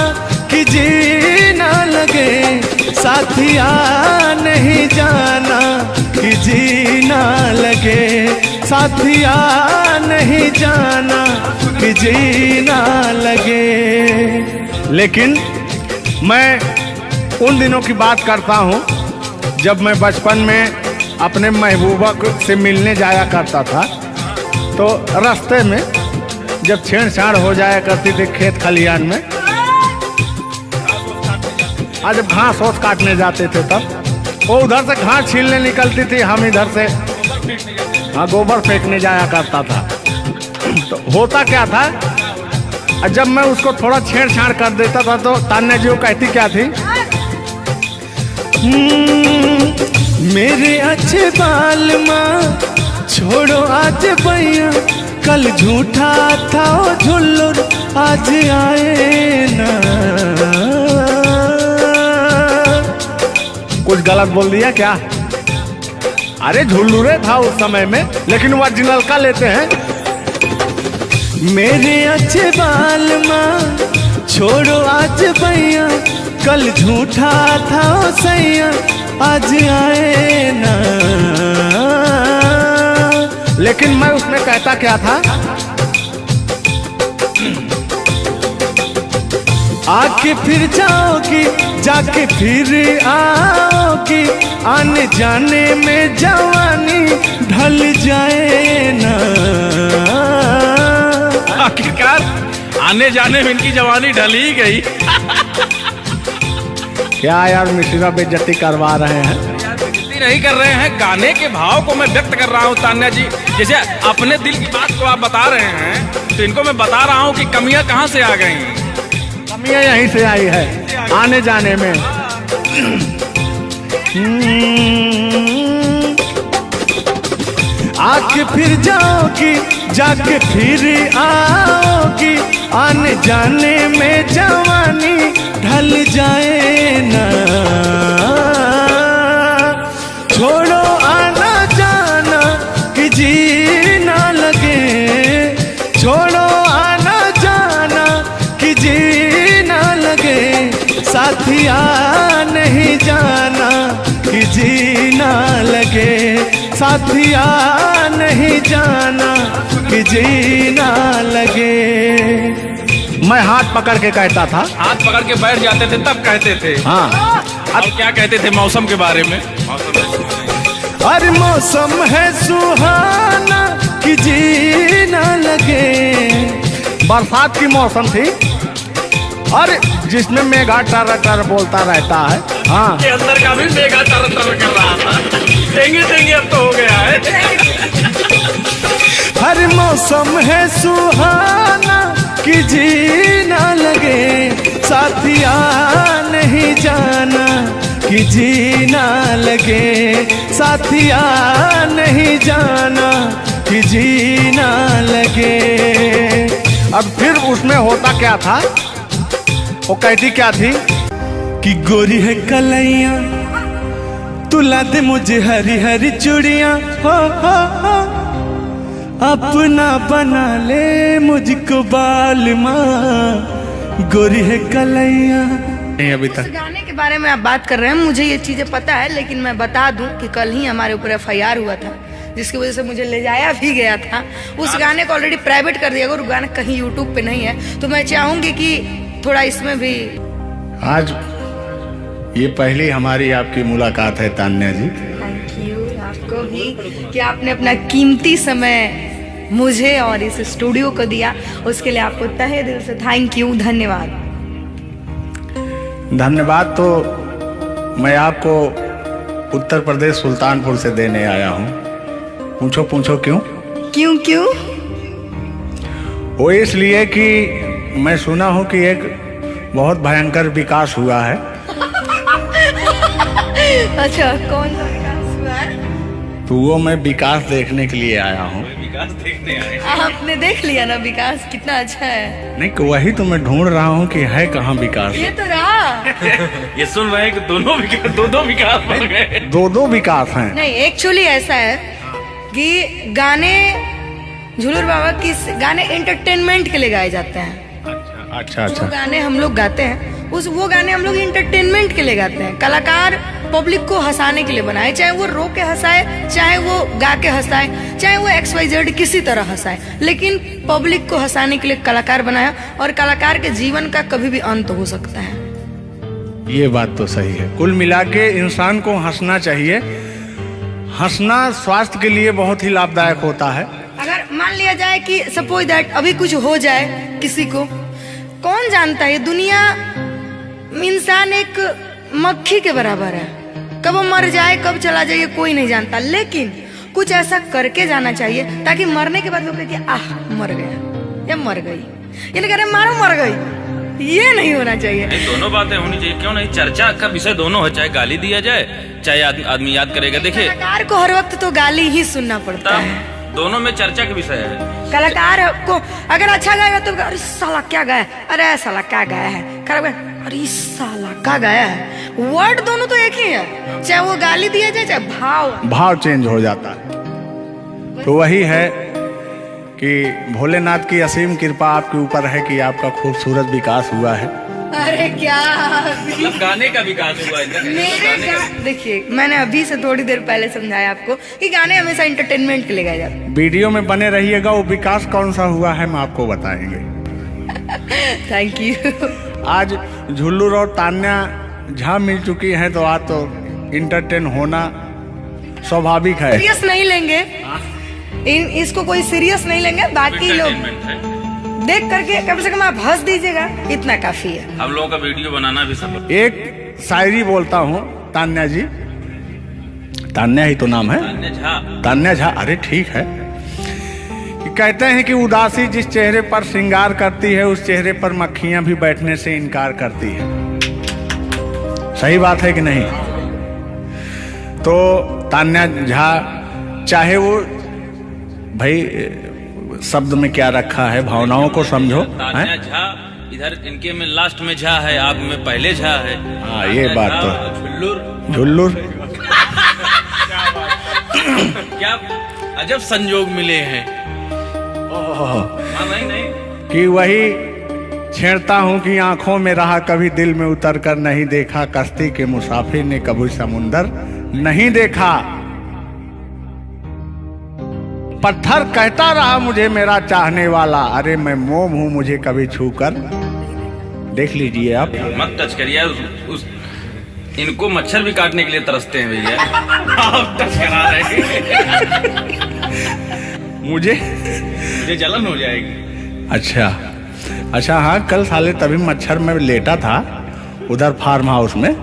[SPEAKER 1] कि जी ना लगे। साथिया नहीं जाना कि जीना लगे, साथिया नहीं जाना कि जीना लगे। लेकिन मैं उन दिनों की बात करता हूँ जब मैं बचपन में अपने महबूबा से मिलने जाया करता था, तो रास्ते में जब छेड़छाड़ हो जाया करती थी खेत खलियान में, आज जब घास ओस काटने जाते थे तब वो उधर से घास छीलने निकलती थी, हम इधर से गोबर फेंकने जाया करता था। तो होता क्या था, जब मैं उसको थोड़ा छेड़छाड़ कर देता था तो तान्या जी वो कहती क्या थी, मेरे अच्छे बाल माँ छोड़ो आज भैया, कल झूठा था वो झुल्लुर आज आए ना।
[SPEAKER 4] कुछ गलत बोल दिया क्या? अरे झुल्लुरे था उस समय में, लेकिन ओरिजिनल का लेते हैं।
[SPEAKER 1] मेरे अच्छे बाल माँ छोड़ो आज भैया, कल झूठा था वो सैया आज आए ना।
[SPEAKER 4] लेकिन मैं उसमें कहता क्या था,
[SPEAKER 1] आके फिर जाओगी जाके फिर आओगी, आने जाने में जवानी ढल जाए ना।
[SPEAKER 2] आखिरकार आने जाने में इनकी जवानी ढल ही गई।
[SPEAKER 4] क्या यार मिश्रा बेइज्जती करवा रहे हैं?
[SPEAKER 2] बेइज्जती नहीं कर रहे हैं, गाने के भाव को मैं व्यक्त कर रहा हूँ तान्या जी। जैसे अपने दिल की बात को आप बता रहे हैं, तो इनको मैं बता रहा हूँ कि कमियां कहाँ से आ गई।
[SPEAKER 4] कमियां यहीं से आई है आने जाने में।
[SPEAKER 1] आके फिर जाओगी जाके फिर आओगी, आने जाने में जवानी ढल जाए ना। छोड़ो आना जाना कि जीना लगे, छोड़ो आना जाना कि जीना लगे, साथिया नहीं जाना कि जीना लगे, साथिया नहीं जाना कि जीना लगे।
[SPEAKER 4] मैं हाथ पकड़ के कहता था,
[SPEAKER 2] हाथ पकड़ के बैठ जाते थे तब कहते थे।
[SPEAKER 4] हाँ
[SPEAKER 2] अब क्या कहते थे मौसम के बारे में?
[SPEAKER 1] अरे मौसम है सुहाना कि जीना लगे।
[SPEAKER 4] बरसात की मौसम थी, अरे जिसमें मेघा टर टर बोलता रहता है। हाँ
[SPEAKER 2] के अंदर का भी मेघा तर तर कर रहा था। देंगे देंगे अब तो हो गया है।
[SPEAKER 1] हर मौसम है सुहाना कि जीना लगे, साथिया नहीं जाना कि जीना लगे, साथिया नहीं जाना कि जीना लगे।
[SPEAKER 4] अब फिर उसमें होता क्या था, वो कहती क्या थी
[SPEAKER 1] कि गोरी है कलैया तुला दे मुझे हरी हरी चूड़ियां, हो अपना बना ले मुझको बाल माँ, गोरी है कलैया।
[SPEAKER 4] नहीं अभी
[SPEAKER 3] इस
[SPEAKER 4] तक
[SPEAKER 3] गाने के बारे में आप बात कर रहे हैं, मुझे ये चीजें पता है, लेकिन मैं बता दूं कि कल ही हमारे ऊपर FIR हुआ था, जिसकी वजह से मुझे ले जाया भी गया था। उस गाने को ऑलरेडी प्राइवेट कर दिया, अगर वो गाना कहीं YouTube पे नहीं है तो मैं चाहूंगी कि थोड़ा इसमें भी।
[SPEAKER 4] आज ये पहली हमारी आपकी मुलाकात है तान्या जी।
[SPEAKER 3] थैंक यू आपको भी कि आपने अपना कीमती समय मुझे और इस स्टूडियो को दिया, उसके लिए आपको तहे दिल से थैंक यू, धन्यवाद।
[SPEAKER 4] धन्यवाद तो मैं आपको उत्तर प्रदेश सुल्तानपुर से देने आया हूँ। पूछो पूछो क्यों?
[SPEAKER 3] क्यों क्यों?
[SPEAKER 4] वो इसलिए कि मैं सुना हूँ कि एक बहुत भयंकर विकास हुआ है।
[SPEAKER 3] अच्छा, कौन सा विकास हुआ है?
[SPEAKER 4] तो वो मैं विकास देखने के लिए आया हूँ।
[SPEAKER 2] विकास देखने आए।
[SPEAKER 3] आपने देख लिया ना विकास कितना अच्छा है?
[SPEAKER 4] नहीं वही तो मैं ढूंढ रहा हूँ कि है कहाँ विकास।
[SPEAKER 3] ये तो रहा।
[SPEAKER 2] ये सुन रहे हैं कि दोनों विकास बन गए।
[SPEAKER 4] दो विकास हैं।
[SPEAKER 3] नहीं, एक्चुअली ऐसा है कि गाने झूलूर बाबा की गाने एंटरटेनमेंट के लिए गाए जाते हैं।
[SPEAKER 4] अच्छा
[SPEAKER 3] जो गाने हम लोग गाते हैं वो गाने हम लोग इंटरटेनमेंट के लिए गाते हैं। कलाकार पब्लिक को हंसाने के लिए बनाए, चाहे वो रो के हंसाए, चाहे वो गा के हंसाए, चाहे वो XYZ किसी तरह हंसाए, लेकिन पब्लिक को हंसाने के लिए कलाकार बनाया। और कलाकार के जीवन का कभी भी अंत हो सकता है।
[SPEAKER 4] ये बात तो सही है। कुल मिला के इंसान को हंसना चाहिए। हंसना स्वास्थ्य के लिए बहुत ही लाभदायक होता है।
[SPEAKER 3] अगर मान लिया जाए कि सपोज दैट अभी कुछ हो जाए किसी को, कौन जानता है? दुनिया इंसान एक मक्खी के बराबर है, कब वो मर जाए कब चला जाए कोई नहीं जानता, लेकिन कुछ ऐसा करके जाना चाहिए ताकि मरने के बाद लोग कहें आह मर गया या मर गई, ये नहीं कह रहे मारो मर गई, ये नहीं होना चाहिए।
[SPEAKER 2] नहीं, दोनों बातें होनी चाहिए। क्यों नहीं? चर्चा का विषय दोनों है, चाहे गाली दिया जाए चाहे आदमी याद करेगा। देखिए
[SPEAKER 3] कलाकार को हर वक्त तो गाली ही सुनना पड़ता है,
[SPEAKER 2] दोनों में चर्चा का विषय है।
[SPEAKER 3] कलाकार को अगर अच्छा गाएगा तो अरे साला क्या गाया, अरे साला क्या गाया है, खराब गाया, अरे साला क्या गाया है। वर्ड दोनों तो एक ही है, चाहे वो गाली दिया जाए चाहे
[SPEAKER 4] भाव चेंज हो जाता है। तो वही है कि भोलेनाथ की असीम कृपा आपके ऊपर है कि आपका खूबसूरत विकास हुआ है।
[SPEAKER 3] अरे क्या
[SPEAKER 2] मतलब गाने का विकास हुआ है।
[SPEAKER 3] देखिए मैंने अभी से थोड़ी देर पहले समझाया आपको कि गाने हमेशा इंटरटेनमेंट के लिए गाए जाते हैं।
[SPEAKER 4] वीडियो में बने रहिएगा, वो विकास कौन सा हुआ है हम आपको बताएंगे।
[SPEAKER 3] Thank you.
[SPEAKER 4] आज झुल्लू और तान्या झा मिल चुकी हैं, तो आज तो इंटरटेन होना स्वाभाविक है।
[SPEAKER 3] सीरियस नहीं लेंगे, इसको कोई सीरियस नहीं लेंगे। बाकी लोग देख करके कम से कम आप हंस दीजिएगा, इतना काफी है।
[SPEAKER 2] हम लोगों का वीडियो बनाना भी सब।
[SPEAKER 4] एक शायरी बोलता हूँ तान्या जी, तान्या ही तो नाम है, तान्या झा। अरे ठीक है। कि कहते हैं कि उदासी जिस चेहरे पर श्रृंगार करती है, उस चेहरे पर मक्खियां भी बैठने से इनकार करती है। सही बात है कि नहीं? तो तान्या झा, चाहे वो भाई शब्द में क्या रखा है, भावनाओं को समझो।
[SPEAKER 2] तान्या झा इधर इनके में लास्ट में झा है, आप में पहले झा है।
[SPEAKER 4] हाँ ये बात तो झुल्लुर
[SPEAKER 2] क्या अजब संजोग मिले हैं। नहीं
[SPEAKER 4] कि वही छेड़ता हूँ कि आंखों में रहा कभी दिल में उतर कर नहीं देखा, कश्ती के मुसाफिर ने कभी समुंदर नहीं देखा। पत्थर कहता रहा मुझे मेरा चाहने वाला, अरे मैं मोम हूँ मुझे कभी छू कर देख लीजिए आप।
[SPEAKER 2] मत टच करिए इनको, मच्छर भी काटने के लिए तरसते हैं भैया। आप टच करा रहे हैं।
[SPEAKER 4] मुझे
[SPEAKER 2] जलन हो जाएगी।
[SPEAKER 4] अच्छा हाँ, कल साले तभी मच्छर में लेटा था उधर फार्म हाउस में,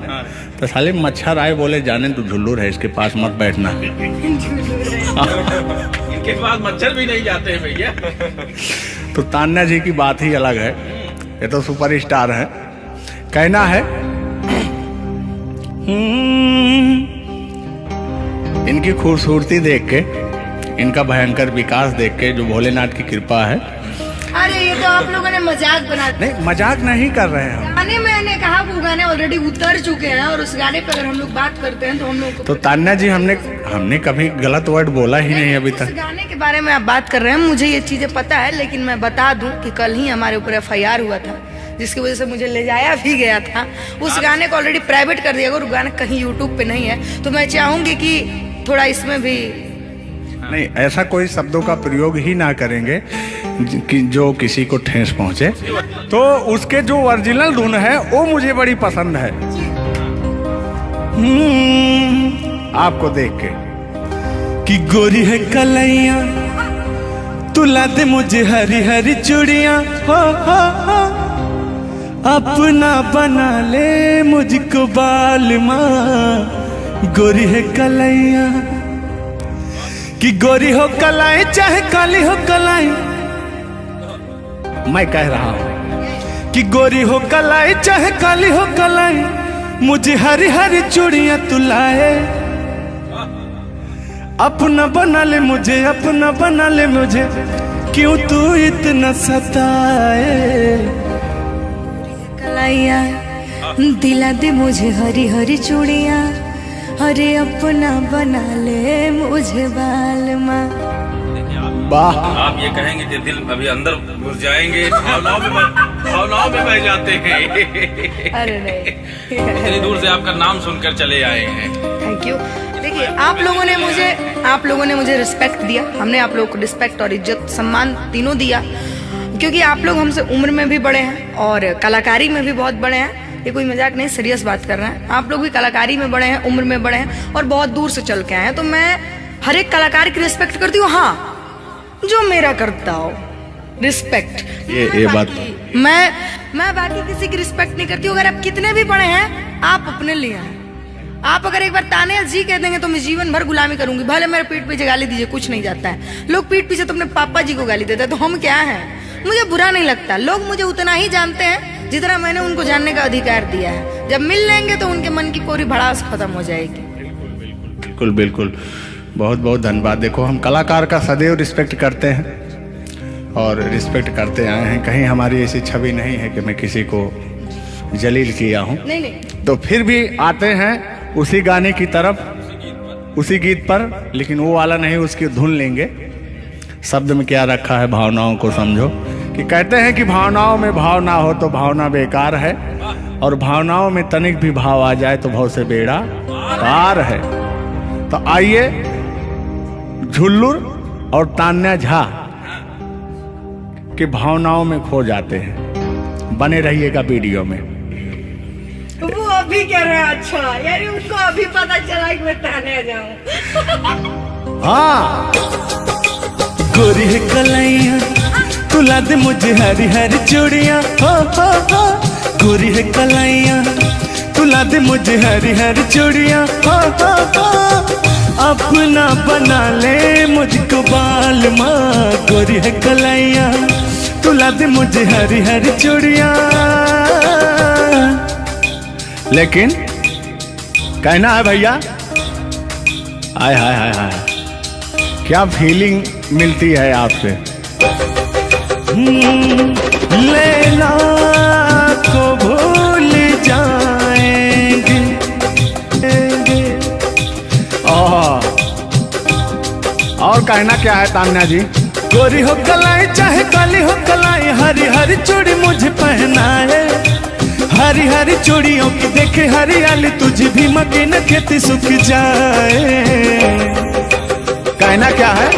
[SPEAKER 4] तो साले मच्छर आए, बोले जाने तू झुल्लू है, इसके पास मत बैठना।
[SPEAKER 2] इनके पास मच्छर भी नहीं जाते हैं भैया।
[SPEAKER 4] तो तान्या जी की बात ही अलग है, ये तो सुपरस्टार है। कहना है इनकी खूबसूरती देख के, इनका भयंकर विकास देख के, जो भोलेनाथ की कृपा है।
[SPEAKER 3] अरे ये तो आप लोगों ने मजाक बना दिया।
[SPEAKER 4] नहीं मजाक नहीं कर रहे हैं हम।
[SPEAKER 3] गाने मैंने कहा वो गाने ऑलरेडी उतर चुके हैं, और उस गाने पे अगर हम लोग बात करते हैं तो हम लोग
[SPEAKER 4] तो तान्या जी हमने कभी गलत वर्ड बोला ही नहीं अभी तक।
[SPEAKER 3] उस गाने के बारे में आप बात कर रहे हैं, मुझे ये चीजें पता है, लेकिन मैं बता दूं कि कल ही हमारे ऊपर FIR हुआ था, जिसकी वजह से मुझे ले जाया भी गया था। उस गाने को ऑलरेडी प्राइवेट कर दिया, और गाना कहीं यूट्यूब पे नहीं है। तो मैं चाहूंगी कि थोड़ा इसमें भी
[SPEAKER 4] नहीं, ऐसा कोई शब्दों का प्रयोग ही ना करेंगे कि जो किसी को ठेस पहुंचे। तो उसके जो ओरिजिनल धुन है वो मुझे बड़ी पसंद है। आपको देख के
[SPEAKER 1] कि गोरी है कलैया, तुला दे मुझे हरी हरी चूड़ियां, हो अपना बना ले मुझको बाल माँ। गोरी है कलैया, कि गोरी हो कलाई चाहे काली हो कलाई,
[SPEAKER 4] मैं कह रहा हूं
[SPEAKER 1] कि गोरी हो कलाई चाहे काली हो कलाई, मुझे हरी हरी चूड़ियां तुलाए, अपना बना ले मुझे, अपना बना ले मुझे, क्यों तू इतना सताए।
[SPEAKER 3] कलाइया दिला दे मुझे हरी हरी चूड़ियां, अरे अपना बना ले मुझे बाल माँ।
[SPEAKER 4] वाह,
[SPEAKER 2] आप ये कहेंगे कि दिल अभी अंदर घुस जाएंगे, भावनाओं में भावनाओं में बह जाते हैं।
[SPEAKER 3] अरे नहीं,
[SPEAKER 2] इतनी दूर से आपका नाम सुनकर चले आए हैं।
[SPEAKER 3] Thank you. देखिए, आप लोगों ने मुझे रिस्पेक्ट दिया, हमने आप लोगों को रिस्पेक्ट और इज्जत सम्मान तीनों दिया, क्योंकि आप लोग हमसे उम्र में भी बड़े हैं और कलाकारी में भी बहुत बड़े हैं। ये कोई मजाक नहीं, सीरियस बात कर रहे हैं। आप लोग भी कलाकारी में बड़े हैं, उम्र में बड़े हैं और बहुत दूर से चल के आए हैं, तो मैं हर एक कलाकार की रिस्पेक्ट करती हूँ। हाँ, जो मेरा करता हो रिस्पेक्ट,
[SPEAKER 4] ये बात
[SPEAKER 3] मैं बाकी किसी की रिस्पेक्ट नहीं करती हूँ। अगर आप कितने भी बड़े हैं, आप अपने लिए हैं। आप अगर एक बार तान्या जी कह देंगे तो मैं जीवन भर गुलामी करूंगी, भले मेरे पीठ पीछे गाली दीजिए, कुछ नहीं जाता है। लोग पीठ पीछे तो अपने पापा जी को गाली देते हैं, तो हम क्या हैं? मुझे बुरा नहीं लगता। लोग मुझे उतना ही जानते हैं जितना मैंने उनको जानने का अधिकार दिया है। जब मिल लेंगे तो उनके मन की पूरी भड़ास खत्म हो जाएगी।
[SPEAKER 4] बिल्कुल बिल्कुल, बहुत बहुत धन्यवाद। देखो, हम कलाकार का सदैव रिस्पेक्ट करते हैं और रिस्पेक्ट करते आए हैं। कहीं हमारी ऐसी छवि नहीं है कि मैं किसी को जलील किया हूँ।
[SPEAKER 3] नहीं,
[SPEAKER 4] तो फिर भी आते हैं उसी गाने की तरफ, उसी गीत पर, लेकिन वो वाला नहीं, उसकी धुन लेंगे। शब्द में क्या रखा है, भावनाओं को समझो। कि कहते हैं कि भावनाओं में भाव ना हो तो भावना बेकार है, और भावनाओं में तनिक भी भाव आ जाए तो भाव से बेड़ा पार है। तो आइए, झुल्लुर और तान्या झा के भावनाओं में खो जाते हैं। बने रहिएगा वीडियो में।
[SPEAKER 3] वो अभी कह रहे हैं, अच्छा यानी उनको अभी पता चला कि मैं तान्या जाऊं।
[SPEAKER 4] हाँ,
[SPEAKER 1] गोरी है कलाइया, तुला दे मुझे हरी हरी चूड़ियाँ, हो। गोरी है कलाइया, तुला दे मुझे हरी हरी चूड़ियाँ, हो। अपना बना ले मुझको बाल माँ। गोरी है कलाइया, तुला दे मुझे हरी हरी चूड़ियाँ।
[SPEAKER 4] लेकिन कहना है भैया, हाय हाय हाय हाय, क्या फीलिंग मिलती है आपसे।
[SPEAKER 1] लैला को भूल जाएंगे।
[SPEAKER 4] और कहना क्या है तान्या जी।
[SPEAKER 1] गोरी हो कलाई चाहे काली हो कलाई, हरी हरी चूड़ी मुझे पहनाए। हरी हरी चूड़ियों की देखे हरियाली, तुझे भी मके न खेती सूख जाए।
[SPEAKER 4] कहना क्या है।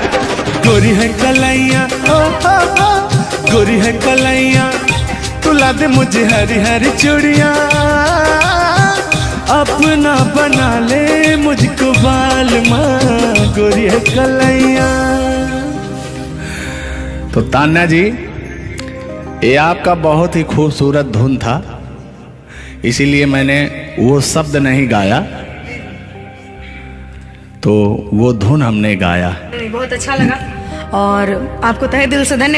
[SPEAKER 1] गोरी है कलाइया, हो। गोरी है कलाइया, तुला दे मुझे हरी हरी चूड़ियाँ। अपना बना ले मुझको बाल माँ। गोरी है कलाइया।
[SPEAKER 4] तो तान्या जी, ये आपका बहुत ही खूबसूरत धुन था, इसीलिए मैंने वो शब्द नहीं गाया, तो वो धुन हमने गाया।
[SPEAKER 3] बहुत अच्छा लगा और आपको तहे दिल से धन्यवाद।